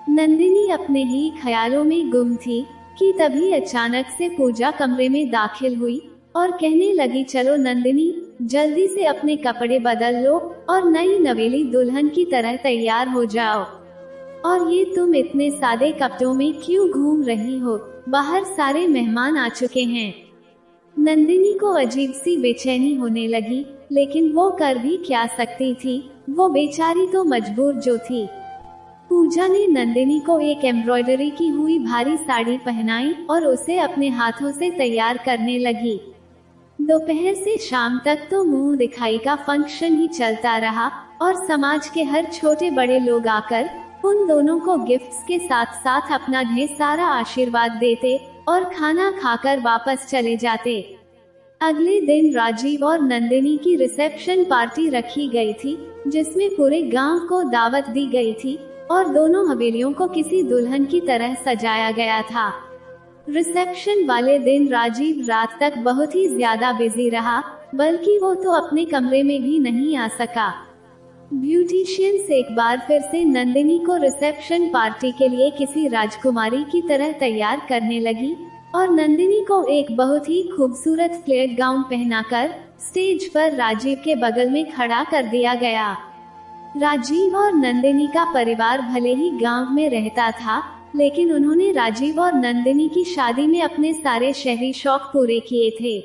नंदिनी अपने ही ख्यालों में गुम थी कि तभी अचानक से पूजा कमरे में दाखिल हुई और कहने लगी, चलो नंदिनी, जल्दी से अपने कपड़े बदल लो और नई नवेली दुल्हन की तरह तैयार हो जाओ। और ये तुम इतने सादे कपड़ों में क्यों घूम रही हो? बाहर सारे मेहमान आ चुके हैं। नंदिनी को अजीब सी बेचैनी होने लगी, लेकिन वो कर भी क्या सकती थी, वो बेचारी तो मजबूर जो थी। पूजा ने नंदिनी को एक एम्ब्रॉयडरी की हुई भारी साड़ी पहनाई और उसे अपने हाथों से तैयार करने लगी। दोपहर से शाम तक तो मुंह दिखाई का फंक्शन ही चलता रहा और समाज के हर छोटे बड़े लोग आकर उन दोनों को गिफ्ट्स के साथ साथ अपना ढेर सारा आशीर्वाद देते और खाना खाकर वापस चले जाते। अगले दिन राजीव और नंदिनी की रिसेप्शन पार्टी रखी गई थी, जिसमें पूरे गांव को दावत दी गई थी और दोनों हवेलियों को किसी दुल्हन की तरह सजाया गया था। रिसेप्शन वाले दिन राजीव रात तक बहुत ही ज्यादा बिजी रहा, बल्कि वो तो अपने कमरे में भी नहीं आ सका। ब्यूटिशियंस एक बार फिर से नंदिनी को रिसेप्शन पार्टी के लिए किसी राजकुमारी की तरह तैयार करने लगी और नंदिनी को एक बहुत ही खूबसूरत फ्लेयर गाउन पहनाकर स्टेज पर राजीव के बगल में खड़ा कर दिया गया। राजीव और नंदिनी का परिवार भले ही गांव में रहता था, लेकिन उन्होंने राजीव और नंदिनी की शादी में अपने सारे शहरी शौक पूरे किए थे।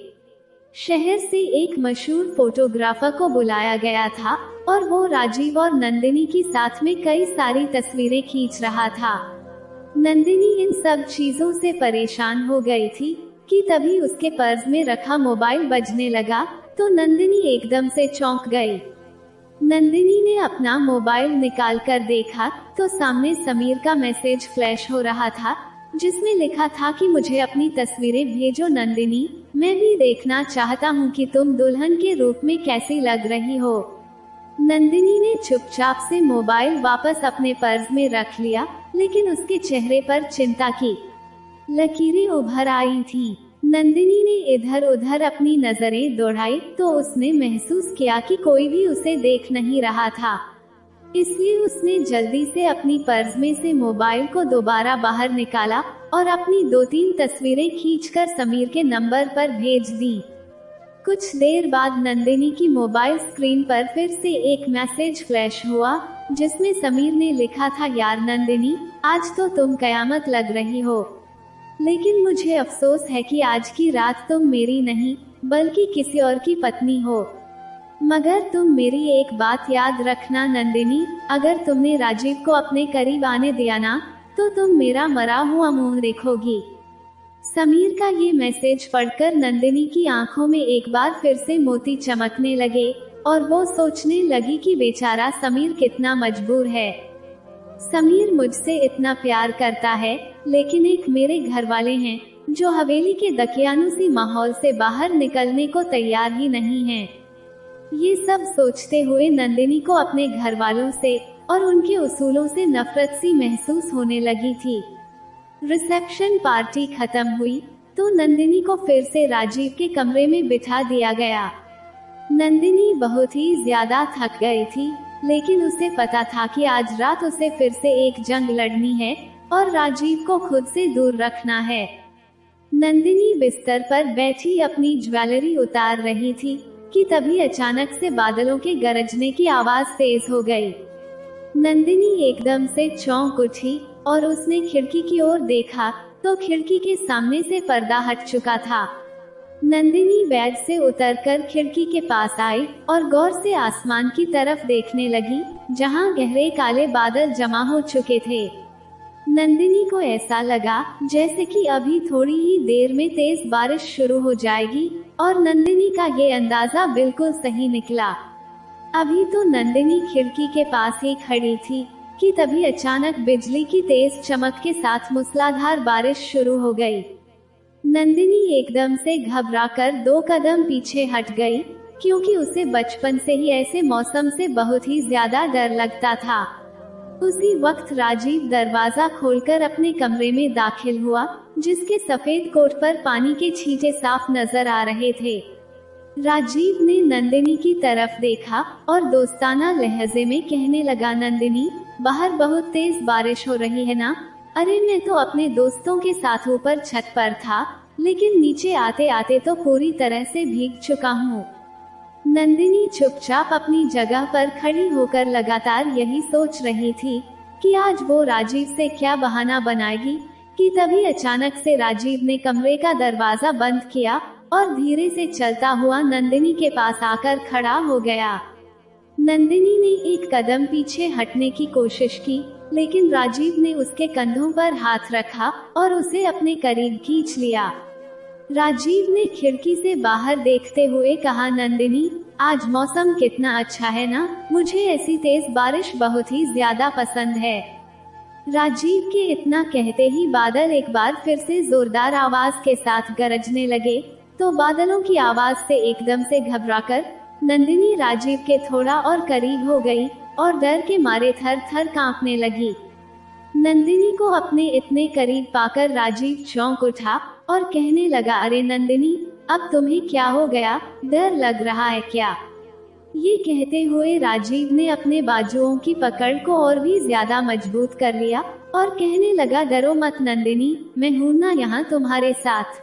शहर से एक मशहूर फोटोग्राफर को बुलाया गया था और वो राजीव और नंदिनी की साथ में कई सारी तस्वीरें खींच रहा था। नंदिनी इन सब चीजों से परेशान हो गई थी कि तभी उसके पर्स में रखा मोबाइल बजने लगा, तो नंदिनी एकदम से चौंक गई। नंदिनी ने अपना मोबाइल निकाल कर देखा तो सामने समीर का मैसेज फ्लैश हो रहा था, जिसमें लिखा था कि मुझे अपनी तस्वीरें भेजो नंदिनी, मैं भी देखना चाहता हूँ कि तुम दुल्हन के रूप में कैसी लग रही हो। नंदिनी ने चुपचाप से मोबाइल वापस अपने पर्स में रख लिया, लेकिन उसके चेहरे पर चिंता की लकीरें उभर आई थी। नंदिनी ने इधर उधर अपनी नजरें दौड़ाई तो उसने महसूस किया कि कोई भी उसे देख नहीं रहा था। इसलिए उसने जल्दी से अपनी पर्स में से मोबाइल को दोबारा बाहर निकाला और अपनी 2-3 तस्वीरें खींचकर समीर के नंबर पर भेज दी। कुछ देर बाद नंदिनी की मोबाइल स्क्रीन पर फिर से एक मैसेज फ्लैश हुआ, जिसमें समीर ने लिखा था, यार नंदिनी, आज तो तुम कयामत लग रही हो, लेकिन मुझे अफसोस है कि आज की रात तुम मेरी नहीं बल्कि किसी और की पत्नी हो। मगर तुम मेरी एक बात याद रखना नंदिनी, अगर तुमने राजीव को अपने करीब आने दिया ना, तो तुम मेरा मरा हुआ मुंह देखोगी। समीर का ये मैसेज पढ़कर नंदिनी की आंखों में एक बार फिर से मोती चमकने लगे और वो सोचने लगी कि बेचारा समीर कितना मजबूर है। समीर मुझसे इतना प्यार करता है, लेकिन एक मेरे घर वाले हैं जो हवेली के दकियानुसी माहौल से बाहर निकलने को तैयार ही नहीं हैं। ये सब सोचते हुए नंदिनी को अपने घर वालों से और उनके उसूलों से नफरत सी महसूस होने लगी थी। रिसेप्शन पार्टी खत्म हुई तो नंदिनी को फिर से राजीव के कमरे में बिठा दिया गया। नंदिनी बहुत ही ज्यादा थक गई थी, लेकिन उसे पता था कि आज रात उसे फिर से एक जंग लड़नी है और राजीव को खुद से दूर रखना है। नंदिनी बिस्तर पर बैठी अपनी ज्वेलरी उतार रही थी कि तभी अचानक से बादलों के गरजने की आवाज तेज हो गई। नंदिनी एकदम से चौंक उठी और उसने खिड़की की ओर देखा तो खिड़की के सामने से पर्दा हट चुका था। नंदिनी बेड से उतरकर खिड़की के पास आई और गौर से आसमान की तरफ देखने लगी, जहां गहरे काले बादल जमा हो चुके थे। नंदिनी को ऐसा लगा जैसे कि अभी थोड़ी ही देर में तेज बारिश शुरू हो जाएगी, और नंदिनी का ये अंदाजा बिल्कुल सही निकला। अभी तो नंदिनी खिड़की के पास ही खड़ी थी कि तभी अचानक बिजली की तेज चमक के साथ मूसलाधार बारिश शुरू हो गई। नंदिनी एकदम से घबराकर 2 कदम पीछे हट गई, क्योंकि उसे बचपन से ही ऐसे मौसम से बहुत ही ज्यादा डर लगता था। उसी वक्त राजीव दरवाजा खोलकर अपने कमरे में दाखिल हुआ, जिसके सफेद कोट पर पानी के छींटे साफ नजर आ रहे थे। राजीव ने नंदिनी की तरफ देखा और दोस्ताना लहजे में कहने लगा, नंदिनी, बाहर बहुत तेज बारिश हो रही है ना? अरे मैं तो अपने दोस्तों के साथ ऊपर छत पर था, लेकिन नीचे आते आते तो पूरी तरह से भीग चुका हूँ। नंदिनी चुपचाप अपनी जगह पर खड़ी होकर लगातार यही सोच रही थी कि आज वो राजीव से क्या बहाना बनाएगी, कि तभी अचानक से राजीव ने कमरे का दरवाजा बंद किया और धीरे से चलता हुआ नंदिनी के पास आकर खड़ा हो गया। नंदिनी ने एक कदम पीछे हटने की कोशिश की, लेकिन राजीव ने उसके कंधों पर हाथ रखा और उसे अपने करीब खींच लिया। राजीव ने खिड़की से बाहर देखते हुए कहा, नंदिनी, आज मौसम कितना अच्छा है ना? मुझे ऐसी तेज बारिश बहुत ही ज्यादा पसंद है। राजीव के इतना कहते ही बादल एक बार फिर से जोरदार आवाज के साथ गरजने लगे, तो बादलों की आवाज से एकदम से घबराकर नंदिनी राजीव के थोड़ा और करीब हो गई और डर के मारे थर थर कांपने लगी। नंदिनी को अपने इतने करीब पाकर राजीव चौंक उठा और कहने लगा, अरे नंदिनी, अब तुम्हें क्या हो गया, डर लग रहा है क्या? ये कहते हुए राजीव ने अपने बाजुओं की पकड़ को और भी ज्यादा मजबूत कर लिया और कहने लगा, डरो मत नंदिनी, मैं हूं ना यहाँ तुम्हारे साथ।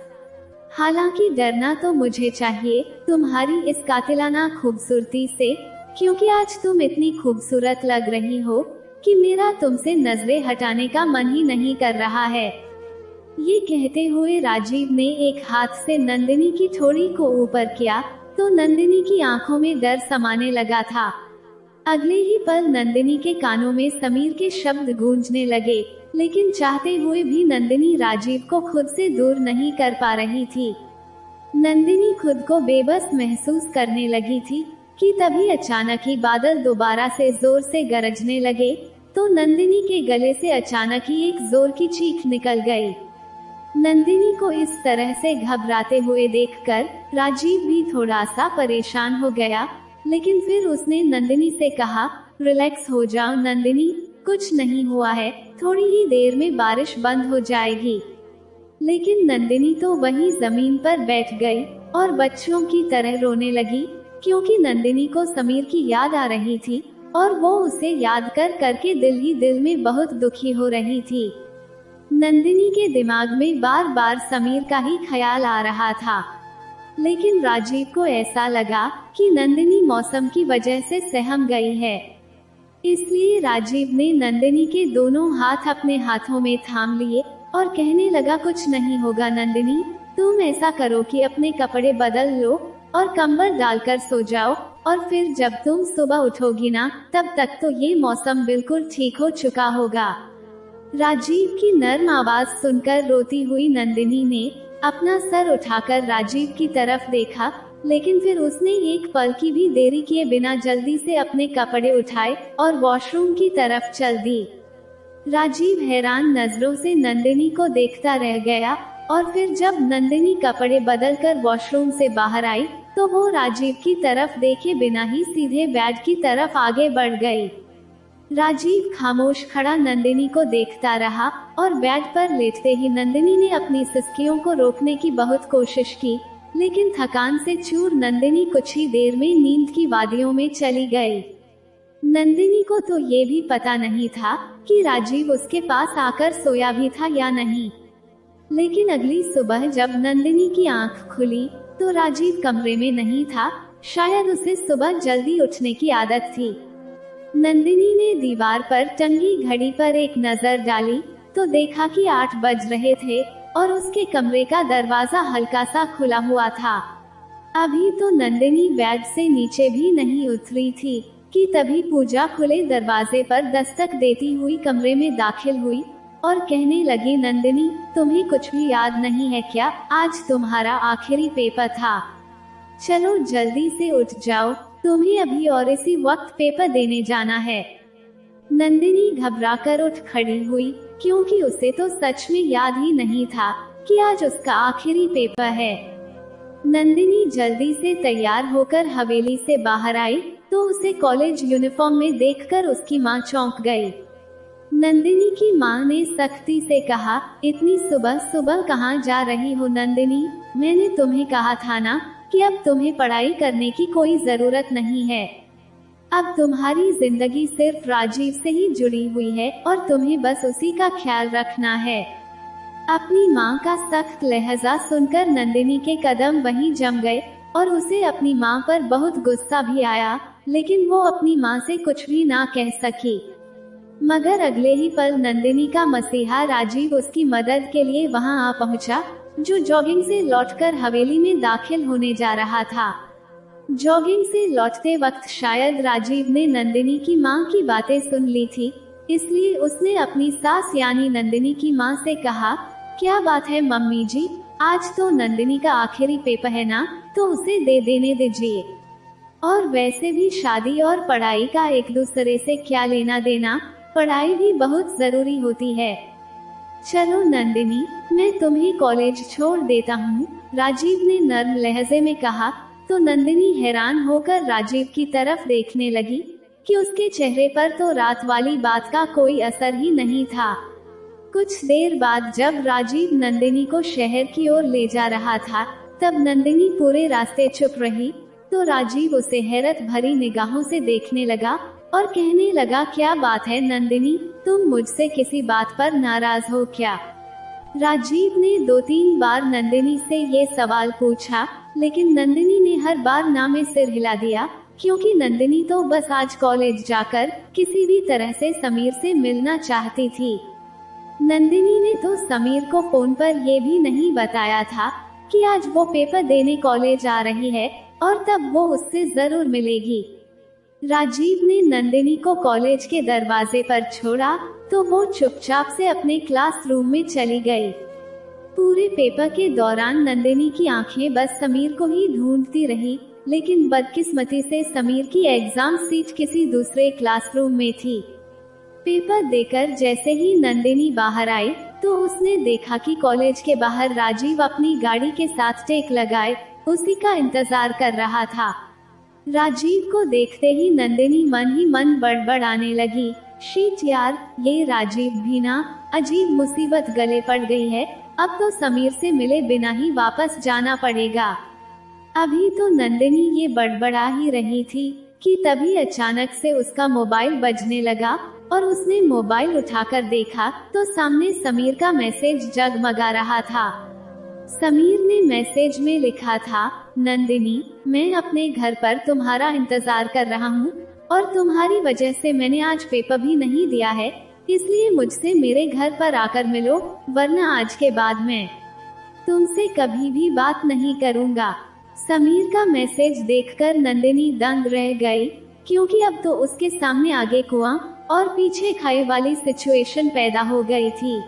हालांकि डरना तो मुझे चाहिए तुम्हारी इस कातिलाना खूबसूरती से, क्योंकि आज तुम इतनी खूबसूरत लग रही हो कि मेरा तुमसे नजरें हटाने का मन ही नहीं कर रहा है। ये कहते हुए राजीव ने एक हाथ से नंदिनी की ठोड़ी को ऊपर किया तो नंदिनी की आंखों में डर समाने लगा था। अगले ही पल नंदिनी के कानों में समीर के शब्द गूंजने लगे, लेकिन चाहते हुए भी नंदिनी राजीव को खुद से दूर नहीं कर पा रही थी। नंदिनी खुद को बेबस महसूस करने लगी थी कि तभी अचानक ही बादल दोबारा से जोर से गरजने लगे तो नंदिनी के गले से अचानक ही एक जोर की चीख निकल गई। नंदिनी को इस तरह से घबराते हुए देखकर राजीव भी थोड़ा सा परेशान हो गया, लेकिन फिर उसने नंदिनी से कहा, रिलैक्स हो जाओ नंदिनी, कुछ नहीं हुआ है, थोड़ी ही देर में बारिश बंद हो जाएगी। लेकिन नंदिनी तो वहीं जमीन पर बैठ गई और बच्चों की तरह रोने लगी, क्योंकि नंदिनी को समीर की याद आ रही थी और वो उसे याद कर करके दिल ही दिल में बहुत दुखी हो रही थी। नंदिनी के दिमाग में बार बार समीर का ही ख्याल आ रहा था, लेकिन राजीव को ऐसा लगा कि नंदिनी मौसम की वजह से सहम गई है। इसलिए राजीव ने नंदिनी के दोनों हाथ अपने हाथों में थाम लिए और कहने लगा, कुछ नहीं होगा नंदिनी, तुम ऐसा करो कि अपने कपड़े बदल लो और कंबल डालकर सो जाओ, और फिर जब तुम सुबह उठोगी ना, तब तक तो ये मौसम बिल्कुल ठीक हो चुका होगा। राजीव की नर्म आवाज सुनकर रोती हुई नंदिनी ने अपना सर उठाकर राजीव की तरफ देखा, लेकिन फिर उसने एक पल की भी देरी किए बिना जल्दी से अपने कपड़े उठाए और वॉशरूम की तरफ चल दी। राजीव हैरान नजरों से नंदिनी को देखता रह गया और फिर जब नंदिनी कपड़े बदलकर वॉशरूम से बाहर आई तो वो राजीव की तरफ देखे बिना ही सीधे बेड की तरफ आगे बढ़ गई। राजीव खामोश खड़ा नंदिनी को देखता रहा और बेड पर लेटते ही नंदिनी ने अपनी सिसकियों को रोकने की बहुत कोशिश की, लेकिन थकान से चूर नंदिनी कुछ ही देर में नींद की वादियों में चली गई। नंदिनी को तो ये भी पता नहीं था कि राजीव उसके पास आकर सोया भी था या नहीं, लेकिन अगली सुबह जब नंदिनी की आंख खुली तो राजीव कमरे में नहीं था। शायद उसे सुबह जल्दी उठने की आदत थी। नंदिनी ने दीवार पर टंगी घड़ी पर एक नजर डाली तो देखा कि 8 बज रहे थे और उसके कमरे का दरवाजा हल्का सा खुला हुआ था। अभी तो नंदिनी बेड से नीचे भी नहीं उतरी थी कि तभी पूजा खुले दरवाजे पर दस्तक देती हुई कमरे में दाखिल हुई और कहने लगी, नंदिनी, तुम्हें कुछ भी याद नहीं है क्या? आज तुम्हारा आखिरी पेपर था, चलो जल्दी से उठ जाओ, तुम्हें अभी और इसी वक्त पेपर देने जाना है। नंदिनी घबराकर उठ खड़ी हुई, क्योंकि उसे तो सच में याद ही नहीं था कि आज उसका आखिरी पेपर है। नंदिनी जल्दी से तैयार होकर हवेली से बाहर आई तो उसे कॉलेज यूनिफॉर्म में देखकर उसकी माँ चौंक गई। नंदिनी की माँ ने सख्ती से कहा, इतनी सुबह सुबह कहाँ जा रही हो नंदिनी? मैंने तुम्हें कहा था ना कि अब तुम्हें पढ़ाई करने की कोई जरूरत नहीं है। अब तुम्हारी जिंदगी सिर्फ राजीव से ही जुड़ी हुई है और तुम्हें बस उसी का ख्याल रखना है। अपनी माँ का सख्त लहजा सुनकर नंदिनी के कदम वहीं जम गए और उसे अपनी माँ पर बहुत गुस्सा भी आया, लेकिन वो अपनी माँ से कुछ भी ना कह सकी। मगर अगले ही पल नंदिनी का मसीहा राजीव उसकी मदद के लिए वहां आ पहुंचा, जो जॉगिंग से लौटकर हवेली में दाखिल होने जा रहा था। जॉगिंग से लौटते वक्त शायद राजीव ने नंदिनी की माँ की बातें सुन ली थी, इसलिए उसने अपनी सास यानी नंदिनी की माँ से कहा, क्या बात है मम्मी जी, आज तो नंदिनी का आखिरी पेपर है ना, तो उसे दे देने दीजिए। और वैसे भी शादी और पढ़ाई का एक दूसरे से क्या लेना देना, पढ़ाई भी बहुत जरूरी होती है। चलो नंदिनी, मैं तुम्हें कॉलेज छोड़ देता हूँ, राजीव ने नर्म लहजे में कहा। तो नंदिनी हैरान होकर राजीव की तरफ देखने लगी, कि उसके चेहरे पर तो रात वाली बात का कोई असर ही नहीं था। कुछ देर बाद जब राजीव नंदिनी को शहर की ओर ले जा रहा था, तब नंदिनी पूरे रास्ते चुप रही। तो राजीव उसे हैरत भरी निगाहों से देखने लगा और कहने लगा, क्या बात है नंदिनी, तुम मुझसे किसी बात पर नाराज हो क्या? राजीव ने 2-3 बार नंदिनी से ये सवाल पूछा, लेकिन नंदिनी ने हर बार ना में सिर हिला दिया, क्योंकि नंदिनी तो बस आज कॉलेज जाकर किसी भी तरह से समीर से मिलना चाहती थी। नंदिनी ने तो समीर को फोन पर यह भी नहीं बताया था कि आज वो पेपर देने कॉलेज आ रही है और तब वो उससे जरूर मिलेगी। राजीव ने नंदिनी को कॉलेज के दरवाजे पर छोड़ा तो वो चुपचाप से अपने क्लासरूम में चली गई। पूरे पेपर के दौरान नंदिनी की आंखें बस समीर को ही ढूंढती रही, लेकिन बदकिस्मती से समीर की एग्जाम सीट किसी दूसरे क्लासरूम में थी। पेपर देकर जैसे ही नंदिनी बाहर आई तो उसने देखा कि कॉलेज के बाहर राजीव अपनी गाड़ी के साथ टेक लगाए उसी का इंतजार कर रहा था। राजीव को देखते ही नंदिनी मन ही मन बड़बड़ाने लगी, शीट यार, ये राजीव भी ना, अजीब मुसीबत गले पड़ गई है, अब तो समीर से मिले बिना ही वापस जाना पड़ेगा। अभी तो नंदिनी ये बड़बड़ा ही रही थी कि तभी अचानक से उसका मोबाइल बजने लगा और उसने मोबाइल उठाकर देखा तो सामने समीर का मैसेज जगमगा रहा था। समीर ने मैसेज में लिखा था, नंदिनी, मैं अपने घर पर तुम्हारा इंतजार कर रहा हूँ और तुम्हारी वजह से मैंने आज पेपर भी नहीं दिया है, इसलिए मुझसे मेरे घर पर आकर मिलो, वरना आज के बाद मैं तुमसे कभी भी बात नहीं करूँगा। समीर का मैसेज देखकर नंदिनी दंग रह गई, क्योंकि अब तो उसके सामने आगे कुआं और पीछे खाई वाली सिचुएशन पैदा हो गई थी।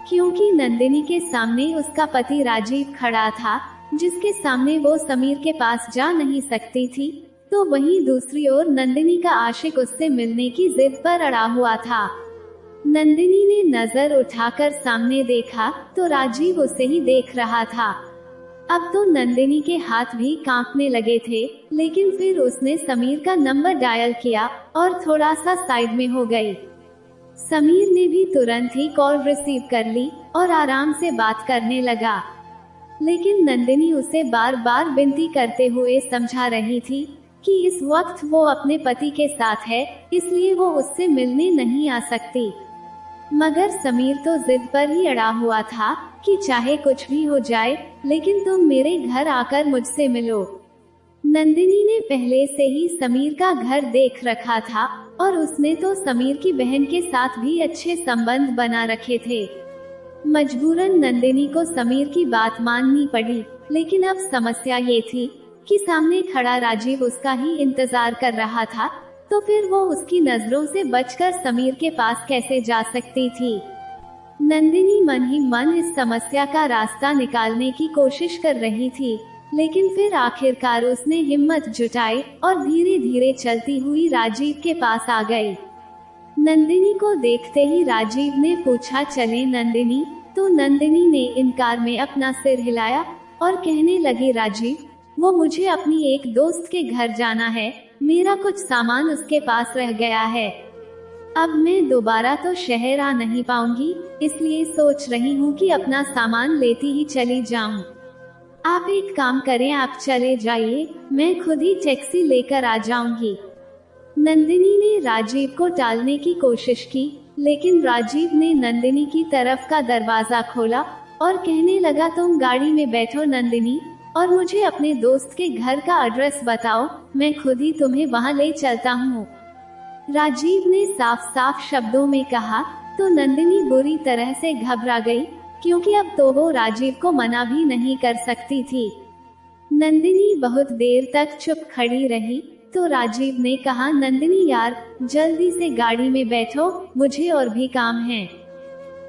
क्योंकि नंदिनी के सामने उसका पति राजीव खड़ा था, जिसके सामने वो समीर के पास जा नहीं सकती थी, तो वहीं दूसरी ओर नंदिनी का आशिक उससे मिलने की जिद पर अड़ा हुआ था। नंदिनी ने नजर उठाकर सामने देखा तो राजीव उसे ही देख रहा था। अब तो नंदिनी के हाथ भी कांपने लगे थे, लेकिन फिर उसने समीर का नंबर डायल किया और थोड़ा सा साइड में हो गई। समीर ने भी तुरंत ही कॉल रिसीव कर ली और आराम से बात करने लगा, लेकिन नंदिनी उसे बार बार विनती करते हुए समझा रही थी कि इस वक्त वो अपने पति के साथ है, इसलिए वो उससे मिलने नहीं आ सकती। मगर समीर तो जिद पर ही अड़ा हुआ था कि चाहे कुछ भी हो जाए, लेकिन तुम मेरे घर आकर मुझसे मिलो। नंदिनी ने पहले से ही समीर का घर देख रखा था और उसने तो समीर की बहन के साथ भी अच्छे संबंध बना रखे थे। मजबूरन नंदिनी को समीर की बात माननी पड़ी, लेकिन अब समस्या ये थी कि सामने खड़ा राजीव उसका ही इंतजार कर रहा था, तो फिर वो उसकी नजरों से बचकर समीर के पास कैसे जा सकती थी। नंदिनी मन ही मन इस समस्या का रास्ता निकालने की कोशिश कर रही थी, लेकिन फिर आखिरकार उसने हिम्मत जुटाई और धीरे धीरे चलती हुई राजीव के पास आ गई। नंदिनी को देखते ही राजीव ने पूछा, चले नंदिनी? तो नंदिनी ने इनकार में अपना सिर हिलाया और कहने लगी, राजीव, वो मुझे अपनी एक दोस्त के घर जाना है, मेरा कुछ सामान उसके पास रह गया है। अब मैं दोबारा तो शहर आ नहीं पाऊंगी, इसलिए सोच रही हूँ कि अपना सामान लेती ही चली जाऊं। आप एक काम करें, आप चले जाइए, मैं खुद ही टैक्सी लेकर आ जाऊंगी। नंदिनी ने राजीव को टालने की कोशिश की, लेकिन राजीव ने नंदिनी की तरफ का दरवाजा खोला और कहने लगा, तुम गाड़ी में बैठो नंदिनी, और मुझे अपने दोस्त के घर का एड्रेस बताओ, मैं खुद ही तुम्हें वहां ले चलता हूँ। राजीव ने साफ साफ शब्दों में कहा तो नंदिनी बुरी तरह से घबरा गई, क्योंकि अब तो वो राजीव को मना भी नहीं कर सकती थी। नंदिनी बहुत देर तक चुप खड़ी रही, तो राजीव ने कहा, नंदिनी यार, जल्दी से गाड़ी में बैठो, मुझे और भी काम है।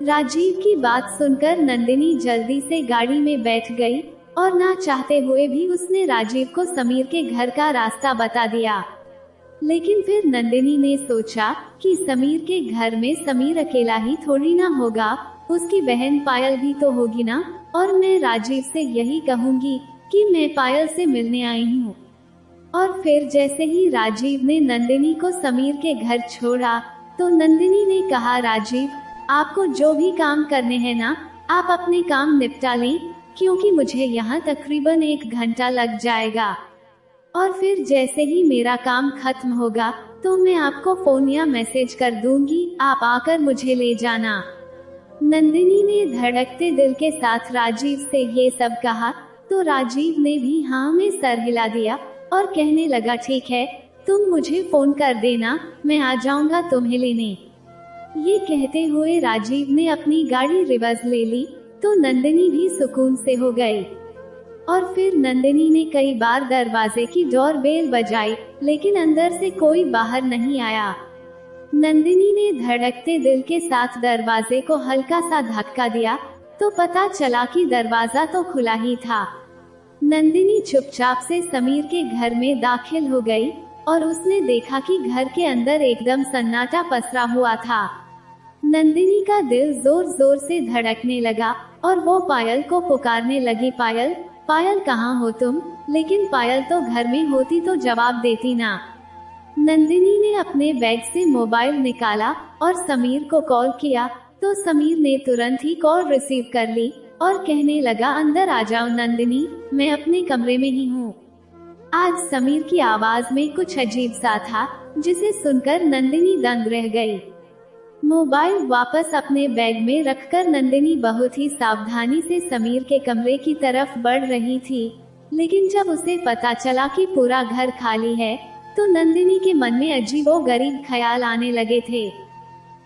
राजीव की बात सुनकर नंदिनी जल्दी से गाड़ी में बैठ गई और ना चाहते हुए भी उसने राजीव को समीर के घर का रास्ता बता दिया। लेकिन फिर नंदिनी ने सोचा कि समीर के घर में समीर अकेला ही थोड़ी ना होगा, उसकी बहन पायल भी तो होगी ना, और मैं राजीव से यही कहूँगी कि मैं पायल से मिलने आई हूँ। और फिर जैसे ही राजीव ने नंदिनी को समीर के घर छोड़ा, तो नंदिनी ने कहा, राजीव, आपको जो भी काम करने हैं ना, आप अपने काम निपटा लें, क्योंकि मुझे यहाँ तकरीबन 1 घंटा लग जाएगा। और फिर जैसे ही मेरा काम खत्म होगा, तो मैं आपको फोन या मैसेज कर दूंगी, आप आकर मुझे ले जाना। नंदिनी ने धड़कते दिल के साथ राजीव से ये सब कहा, तो राजीव ने भी हाँ में सर हिला दिया और कहने लगा, ठीक है, तुम मुझे फोन कर देना, मैं आ जाऊंगा तुम्हें लेने। ये कहते हुए राजीव ने अपनी गाड़ी रिवर्स ले ली, तो नंदिनी भी सुकून से हो गई। और फिर नंदिनी ने कई बार दरवाजे की डोरबेल बजाई, लेकिन अंदर से कोई बाहर नहीं आया। नंदिनी ने धड़कते दिल के साथ दरवाजे को हल्का सा धक्का दिया, तो पता चला कि दरवाजा तो खुला ही था। नंदिनी चुपचाप से समीर के घर में दाखिल हो गई और उसने देखा कि घर के अंदर एकदम सन्नाटा पसरा हुआ था। नंदिनी का दिल जोर जोर से धड़कने लगा और वो पायल को पुकारने लगी, पायल, पायल कहाँ हो तुम? लेकिन पायल तो घर में होती तो जवाब देती ना। नंदिनी ने अपने बैग से मोबाइल निकाला और समीर को कॉल किया, तो समीर ने तुरंत ही कॉल रिसीव कर ली और कहने लगा, अंदर आ जाओ नंदिनी, मैं अपने कमरे में ही हूँ। आज समीर की आवाज में कुछ अजीब सा था, जिसे सुनकर नंदिनी दंग रह गई। मोबाइल वापस अपने बैग में रखकर नंदिनी बहुत ही सावधानी से समीर के कमरे की तरफ बढ़ रही थी, लेकिन जब उसे पता चला कि पूरा घर खाली है, तो नंदिनी के मन में अजीबोगरीब ख्याल आने लगे थे।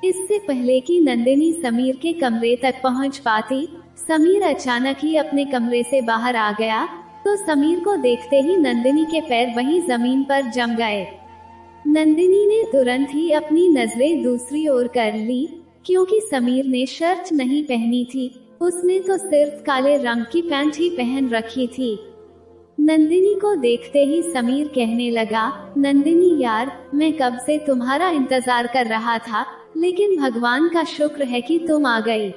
इससे पहले कि नंदिनी समीर के कमरे तक पहुंच पाती, समीर अचानक ही अपने कमरे से बाहर आ गया, तो समीर को देखते ही नंदिनी के पैर वहीं जमीन पर जम गए। नंदिनी ने तुरंत ही अपनी नजरें दूसरी ओर कर ली, क्योंकि समीर ने शर्ट नहीं पहनी थी, उसने तो सिर्फ काले रंग की पैंट ही पहन रखी थी। नंदिनी को देखते ही समीर कहने लगा, नंदिनी यार, मैं कब से तुम्हारा इंतजार कर रहा था, लेकिन भगवान का शुक्र है कि तुम आ गई।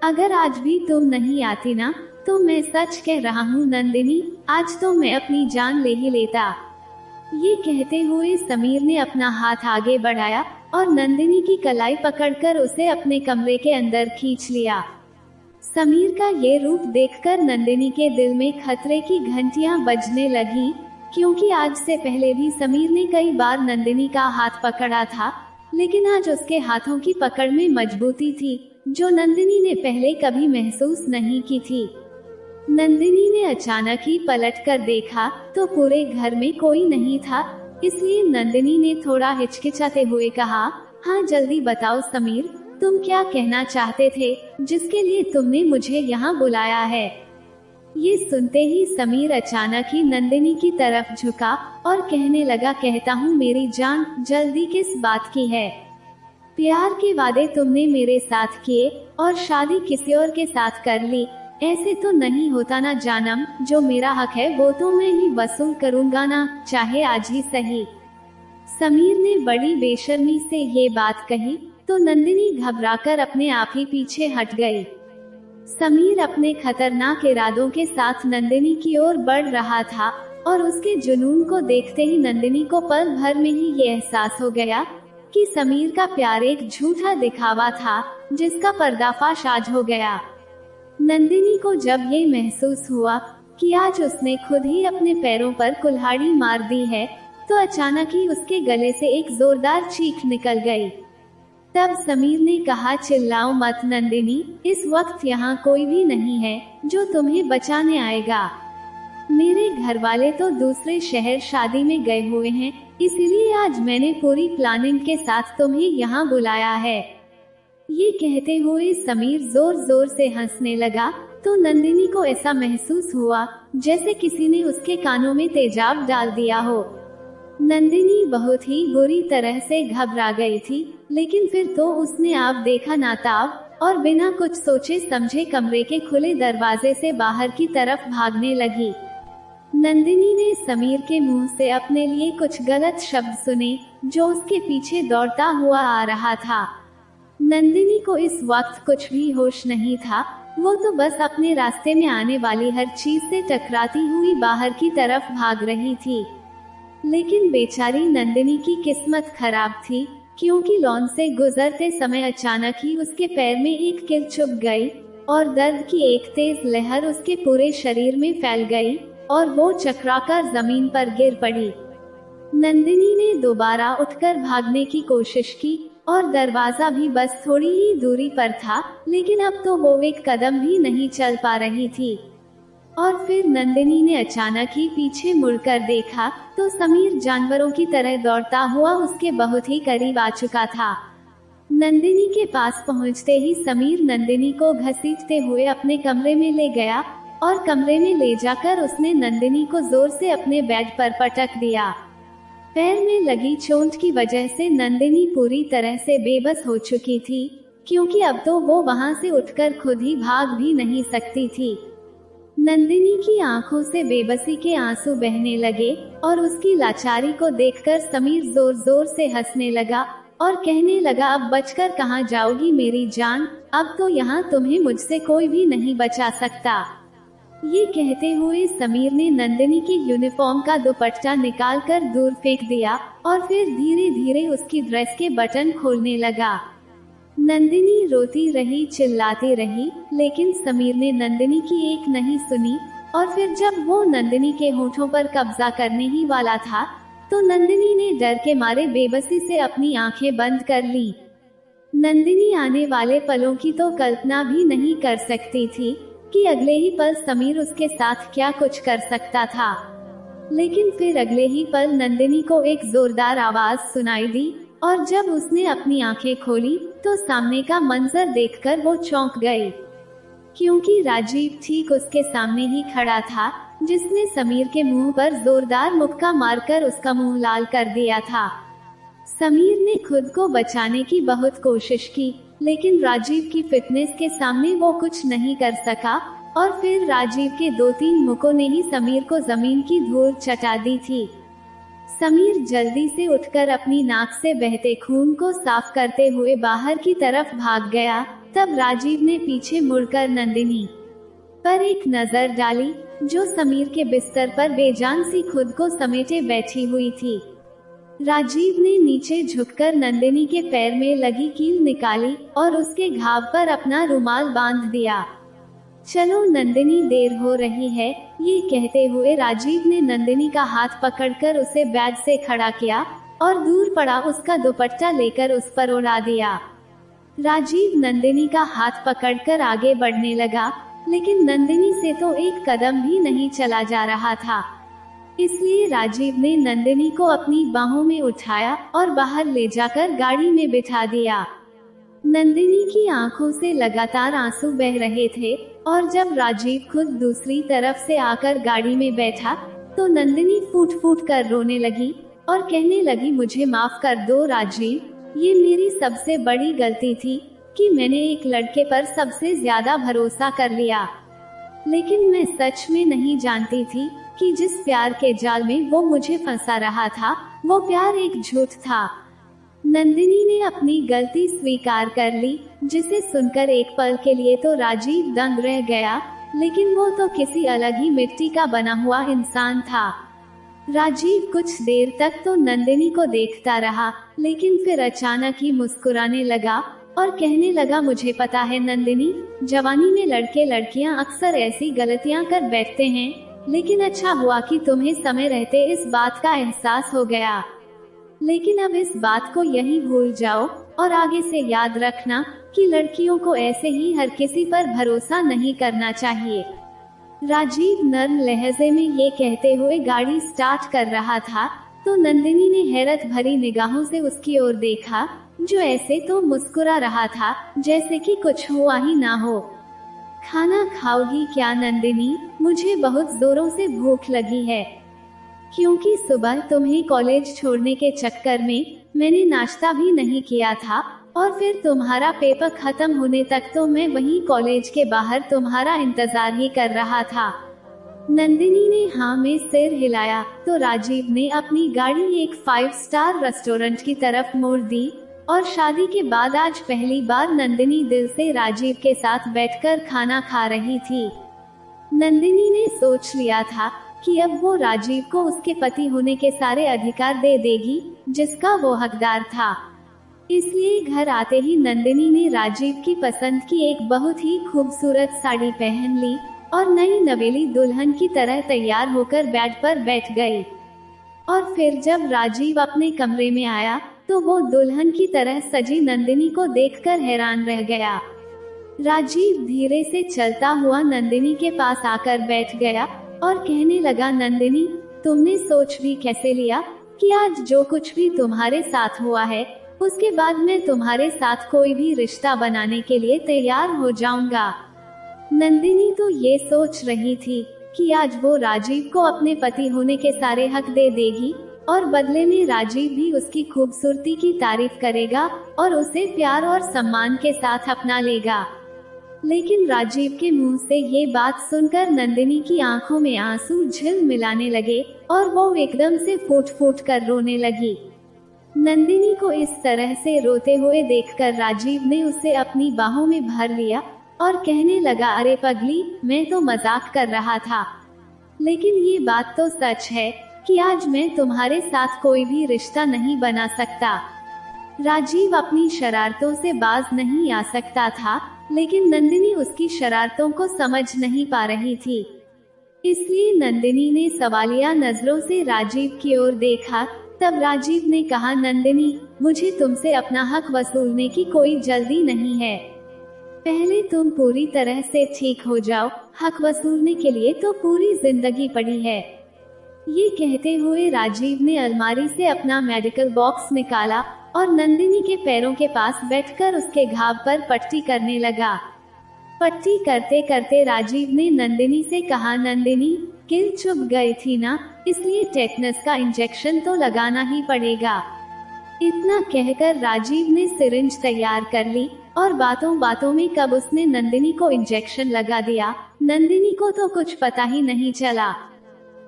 अगर आज भी तुम नहीं आती ना, तो मैं सच कह रहा हूँ नंदिनी, आज तो मैं अपनी जान ले ही लेता। ये कहते हुए समीर ने अपना हाथ आगे बढ़ाया और नंदिनी की कलाई पकड़कर उसे अपने कमरे के अंदर खींच लिया। समीर का ये रूप देखकर नंदिनी के दिल में खतरे की घंटियां बजने लगी, क्योंकि आज से पहले भी समीर ने कई बार नंदिनी का हाथ पकड़ा था, लेकिन आज उसके हाथों की पकड़ में मजबूती थी, जो नंदिनी ने पहले कभी महसूस नहीं की थी। नंदिनी ने अचानक ही पलटकर देखा, तो पूरे घर में कोई नहीं था, इसलिए नंदिनी ने थोड़ा हिचकिचाते हुए कहा, हाँ जल्दी बताओ समीर, तुम क्या कहना चाहते थे, जिसके लिए तुमने मुझे यहाँ बुलाया है? ये सुनते ही समीर अचानक ही नंदिनी की तरफ झुका और कहने लगा, कहता हूँ मेरी जान, जल्दी किस बात की है? प्यार के वादे तुमने मेरे साथ किए और शादी किसी और के साथ कर ली, ऐसे तो नहीं होता ना जानम, जो मेरा हक है वो तो मैं ही वसूल करूँगा ना, चाहे आज ही सही। समीर ने बड़ी बेशर्मी से ये बात कही, तो नंदिनी घबराकर अपने आप ही पीछे हट गई। समीर अपने खतरनाक इरादों के साथ नंदिनी की ओर बढ़ रहा था और उसके जुनून को देखते ही नंदिनी को पल भर में ही ये एहसास हो गया कि समीर का प्यार एक झूठा दिखावा था, जिसका पर्दाफाश आज हो गया। नंदिनी को जब ये महसूस हुआ कि आज उसने खुद ही अपने पैरों पर कुल्हाड़ी मार दी है, तो अचानक ही उसके गले से एक जोरदार चीख निकल गई। तब समीर ने कहा, चिल्लाओ मत नंदिनी, इस वक्त यहाँ कोई भी नहीं है जो तुम्हें बचाने आएगा। मेरे घर वाले तो दूसरे शहर शादी में गए हुए हैं, इसीलिए आज मैंने पूरी प्लानिंग के साथ तुम्हें यहाँ बुलाया है। ये कहते हुए समीर जोर जोर से हंसने लगा, तो नंदिनी को ऐसा महसूस हुआ जैसे किसी ने उसके कानों में तेजाब डाल दिया हो। नंदिनी बहुत ही बुरी तरह से घबरा गई थी, लेकिन फिर तो उसने आप देखा नाताब और बिना कुछ सोचे समझे कमरे के खुले दरवाजे से बाहर की तरफ भागने लगी। नंदिनी ने समीर के मुंह से अपने लिए कुछ गलत शब्द सुने, जो उसके पीछे दौड़ता हुआ आ रहा था। नंदिनी को इस वक्त कुछ भी होश नहीं था, वो तो बस अपने रास्ते में आने वाली हर चीज से टकराती हुई बाहर की तरफ भाग रही थी। लेकिन बेचारी नंदिनी की किस्मत खराब थी, क्योंकि लॉन से गुजरते समय अचानक ही उसके पैर में एक कील चुभ गई और दर्द की एक तेज लहर उसके पूरे शरीर में फैल गई और वो चकराकर जमीन पर गिर पड़ी। नंदिनी ने दोबारा उठकर भागने की कोशिश की और दरवाजा भी बस थोड़ी ही दूरी पर था, लेकिन अब तो वो एक कदम भी नहीं चल पा रही थी। और फिर नंदिनी ने अचानक ही पीछे मुड़कर देखा तो समीर जानवरों की तरह दौड़ता हुआ उसके बहुत ही करीब आ चुका था। नंदिनी के पास पहुंचते ही समीर नंदिनी को घसीटते हुए अपने कमरे में ले गया और कमरे में ले जाकर उसने नंदिनी को जोर से अपने बेड पर पटक दिया। पैर में लगी चोट की वजह से नंदिनी पूरी तरह से बेबस हो चुकी थी, क्योंकि अब तो वो वहां से उठकर खुद ही भाग भी नहीं सकती थी। नंदिनी की आंखों से बेबसी के आंसू बहने लगे और उसकी लाचारी को देखकर समीर जोर जोर से हंसने लगा और कहने लगा, अब बचकर कहाँ जाओगी मेरी जान, अब तो यहाँ तुम्हें मुझसे कोई भी नहीं बचा सकता। ये कहते हुए समीर ने नंदिनी की यूनिफॉर्म का दुपट्टा निकालकर दूर फेंक दिया और फिर धीरे धीरे उसकी ड्रेस के बटन खोलने लगा। नंदिनी रोती रही, चिल्लाती रही, लेकिन समीर ने नंदिनी की एक नहीं सुनी और फिर जब वो नंदिनी के होठों पर कब्जा करने ही वाला था तो नंदिनी ने डर के मारे बेबसी से अपनी आंखें बंद कर ली। नंदिनी आने वाले पलों की तो कल्पना भी नहीं कर सकती थी कि अगले ही पल समीर उसके साथ क्या कुछ कर सकता था। लेकिन फिर अगले ही पल नंदिनी को एक जोरदार आवाज सुनाई दी और जब उसने अपनी आंखें खोली तो सामने का मंजर देखकर वो चौंक गई, क्योंकि राजीव ठीक उसके सामने ही खड़ा था, जिसने समीर के मुंह पर जोरदार मुक्का मारकर उसका मुंह लाल कर दिया था। समीर ने खुद को बचाने की बहुत कोशिश की, लेकिन राजीव की फिटनेस के सामने वो कुछ नहीं कर सका और फिर राजीव के 2-3 मुक्कों ने ही समीर को जमीन की धूल चटा दी थी। समीर जल्दी से उठकर अपनी नाक से बहते खून को साफ करते हुए बाहर की तरफ भाग गया। तब राजीव ने पीछे मुड़कर नंदिनी पर एक नजर डाली, जो समीर के बिस्तर पर बेजान सी खुद को समेटे बैठी हुई थी। राजीव ने नीचे झुककर नंदिनी के पैर में लगी कील निकाली और उसके घाव पर अपना रुमाल बांध दिया। चलो नंदिनी, देर हो रही है, ये कहते हुए राजीव ने नंदिनी का हाथ पकड़कर उसे बेड से खड़ा किया और दूर पड़ा उसका दुपट्टा लेकर उस पर उड़ा दिया। राजीव नंदिनी का हाथ पकड़कर आगे बढ़ने लगा, लेकिन नंदिनी से तो एक कदम भी नहीं चला जा रहा था। इसलिए राजीव ने नंदिनी को अपनी बाहों में उठाया और बाहर ले जाकर गाड़ी में बिठा दिया। नंदिनी की आंखों से लगातार आंसू बह रहे थे और जब राजीव खुद दूसरी तरफ से आकर गाड़ी में बैठा तो नंदिनी फूट फूट कर रोने लगी और कहने लगी, मुझे माफ कर दो राजीव, ये मेरी सबसे बड़ी गलती थी कि मैंने एक लड़के पर सबसे ज्यादा भरोसा कर लिया। लेकिन मैं सच में नहीं जानती थी कि जिस प्यार के जाल में वो मुझे फंसा रहा था, वो प्यार एक झूठ था। नंदिनी ने अपनी गलती स्वीकार कर ली, जिसे सुनकर एक पल के लिए तो राजीव दंग रह गया, लेकिन वो तो किसी अलग ही मिट्टी का बना हुआ इंसान था। राजीव कुछ देर तक तो नंदिनी को देखता रहा, लेकिन फिर अचानक ही मुस्कुराने लगा और कहने लगा, मुझे पता है नंदिनी, जवानी में लड़के लड़कियां अक्सर ऐसी गलतियां कर बैठते हैं, लेकिन अच्छा हुआ कि तुम्हें समय रहते इस बात का एहसास हो गया। लेकिन अब इस बात को यही भूल जाओ और आगे से याद रखना कि लड़कियों को ऐसे ही हर किसी पर भरोसा नहीं करना चाहिए। राजीव नर्म लहजे में ये कहते हुए गाड़ी स्टार्ट कर रहा था तो नंदिनी ने हैरत भरी निगाहों से उसकी ओर देखा, जो ऐसे तो मुस्कुरा रहा था जैसे कि कुछ हुआ ही ना हो। खाना खाओगी क्या नंदिनी? मुझे बहुत जोरों से भूख लगी है, क्योंकि सुबह तुम्हें कॉलेज छोड़ने के चक्कर में मैंने नाश्ता भी नहीं किया था और फिर तुम्हारा पेपर खत्म होने तक तो मैं वहीं कॉलेज के बाहर तुम्हारा इंतजार ही कर रहा था। नंदिनी ने हाँ में सिर हिलाया तो राजीव ने अपनी गाड़ी एक 5 स्टार रेस्टोरेंट की तरफ मोड़ दी और शादी के बाद आज पहली बार नंदिनी दिल से राजीव के साथ बैठकर खाना खा रही थी। नंदिनी ने सोच लिया था कि अब वो राजीव को उसके पति होने के सारे अधिकार दे देगी जिसका वो हकदार था। इसलिए घर आते ही नंदिनी ने राजीव की पसंद की एक बहुत ही खूबसूरत साड़ी पहन ली और नई नवेली दुल्हन की तरह तैयार होकर बेड पर बैठ गई। और फिर जब राजीव अपने कमरे में आया तो वो दुल्हन की तरह सजी नंदिनी को देखकर हैरान रह गया। राजीव धीरे से चलता हुआ नंदिनी के पास आकर बैठ गया और कहने लगा, नंदिनी, तुमने सोच भी कैसे लिया कि आज जो कुछ भी तुम्हारे साथ हुआ है उसके बाद मैं तुम्हारे साथ कोई भी रिश्ता बनाने के लिए तैयार हो जाऊंगा। नंदिनी तो ये सोच रही थी कि आज वो राजीव को अपने पति होने के सारे हक दे देगी और बदले में राजीव भी उसकी खूबसूरती की तारीफ करेगा और उसे प्यार और सम्मान के साथ अपना लेगा। लेकिन राजीव के मुंह से ये बात सुनकर नंदिनी की आंखों में आंसू झिलमिलाने लगे और वो एकदम से फूट फूट कर रोने लगी। नंदिनी को इस तरह से रोते हुए देखकर राजीव ने उसे अपनी बाहों में भर लिया और कहने लगा, अरे पगली, मैं तो मजाक कर रहा था, लेकिन ये बात तो सच है कि आज मैं तुम्हारे साथ कोई भी रिश्ता नहीं बना सकता। राजीव अपनी शरारतों से बाज नहीं आ सकता था, लेकिन नंदिनी उसकी शरारतों को समझ नहीं पा रही थी। इसलिए नंदिनी ने सवालिया नजरों से राजीव की ओर देखा। तब राजीव ने कहा, नंदिनी, मुझे तुमसे अपना हक वसूलने की कोई जल्दी नहीं है, पहले तुम पूरी तरह से ठीक हो जाओ, हक वसूलने के लिए तो पूरी जिंदगी पड़ी है। ये कहते हुए राजीव ने अलमारी से अपना मेडिकल बॉक्स निकाला और नंदिनी के पैरों के पास बैठकर उसके घाव पर पट्टी करने लगा। पट्टी करते करते राजीव ने नंदिनी से कहा, नंदिनी, किल चुभ गई थी ना, इसलिए टेटनस का इंजेक्शन तो लगाना ही पड़ेगा। इतना कहकर राजीव ने सिरिंज तैयार कर ली और बातों बातों में कब उसने नंदिनी को इंजेक्शन लगा दिया, नंदिनी को तो कुछ पता ही नहीं चला।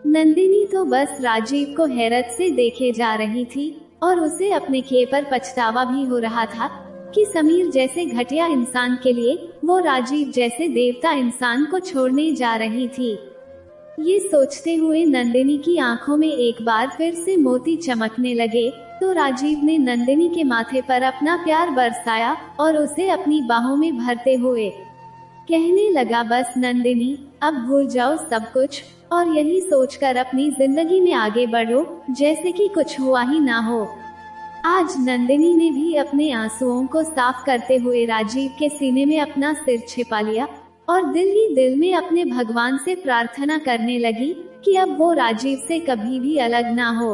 नंदिनी तो बस राजीव को हैरत से देखे जा रही थी और उसे अपने किए पर पछतावा भी हो रहा था कि समीर जैसे घटिया इंसान के लिए वो राजीव जैसे देवता इंसान को छोड़ने जा रही थी। ये सोचते हुए नंदिनी की आंखों में एक बार फिर से मोती चमकने लगे तो राजीव ने नंदिनी के माथे पर अपना प्यार बरसाया और उसे अपनी बाहों में भरते हुए कहने लगा, बस नंदिनी, अब भूल जाओ सब कुछ और यही सोचकर अपनी जिंदगी में आगे बढ़ो जैसे कि कुछ हुआ ही ना हो। आज नंदिनी ने भी अपने आंसुओं को साफ करते हुए राजीव के सीने में अपना सिर छिपा लिया और दिल ही दिल में अपने भगवान से प्रार्थना करने लगी कि अब वो राजीव से कभी भी अलग ना हो।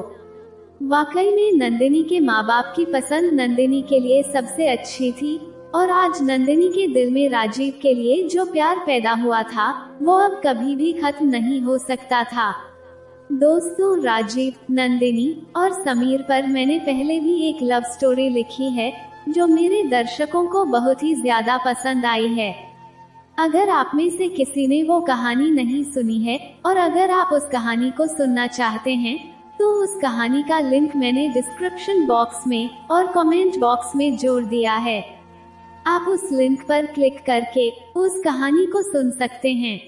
वाकई में नंदिनी के माँ बाप की पसंद नंदिनी के लिए सबसे अच्छी थी और आज नंदिनी के दिल में राजीव के लिए जो प्यार पैदा हुआ था वो अब कभी भी खत्म नहीं हो सकता था। दोस्तों, राजीव, नंदिनी और समीर पर मैंने पहले भी एक लव स्टोरी लिखी है जो मेरे दर्शकों को बहुत ही ज्यादा पसंद आई है। अगर आप में से किसी ने वो कहानी नहीं सुनी है और अगर आप उस कहानी को सुनना चाहते हैं तो उस कहानी का लिंक मैंने डिस्क्रिप्शन बॉक्स में और कमेंट बॉक्स में जोड़ दिया है। आप उस लिंक पर क्लिक करके उस कहानी को सुन सकते हैं।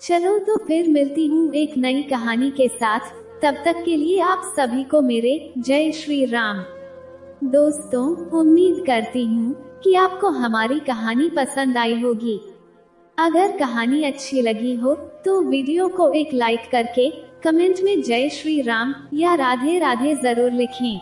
चलो तो फिर मिलती हूँ एक नई कहानी के साथ। तब तक के लिए आप सभी को मेरे जय श्री राम। दोस्तों, उम्मीद करती हूँ कि आपको हमारी कहानी पसंद आई होगी। अगर कहानी अच्छी लगी हो तो वीडियो को एक लाइक करके कमेंट में जय श्री राम या राधे राधे जरूर लिखें।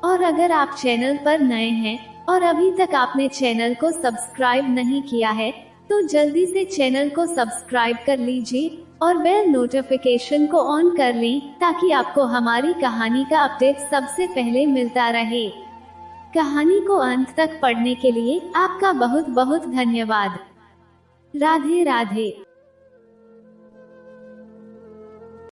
और अगर आप चैनल पर नए हैं और अभी तक आपने चैनल को सब्सक्राइब नहीं किया है तो जल्दी से चैनल को सब्सक्राइब कर लीजिए और बेल नोटिफिकेशन को ऑन कर लें ताकि आपको हमारी कहानी का अपडेट सबसे पहले मिलता रहे। कहानी को अंत तक पढ़ने के लिए आपका बहुत बहुत धन्यवाद। राधे राधे।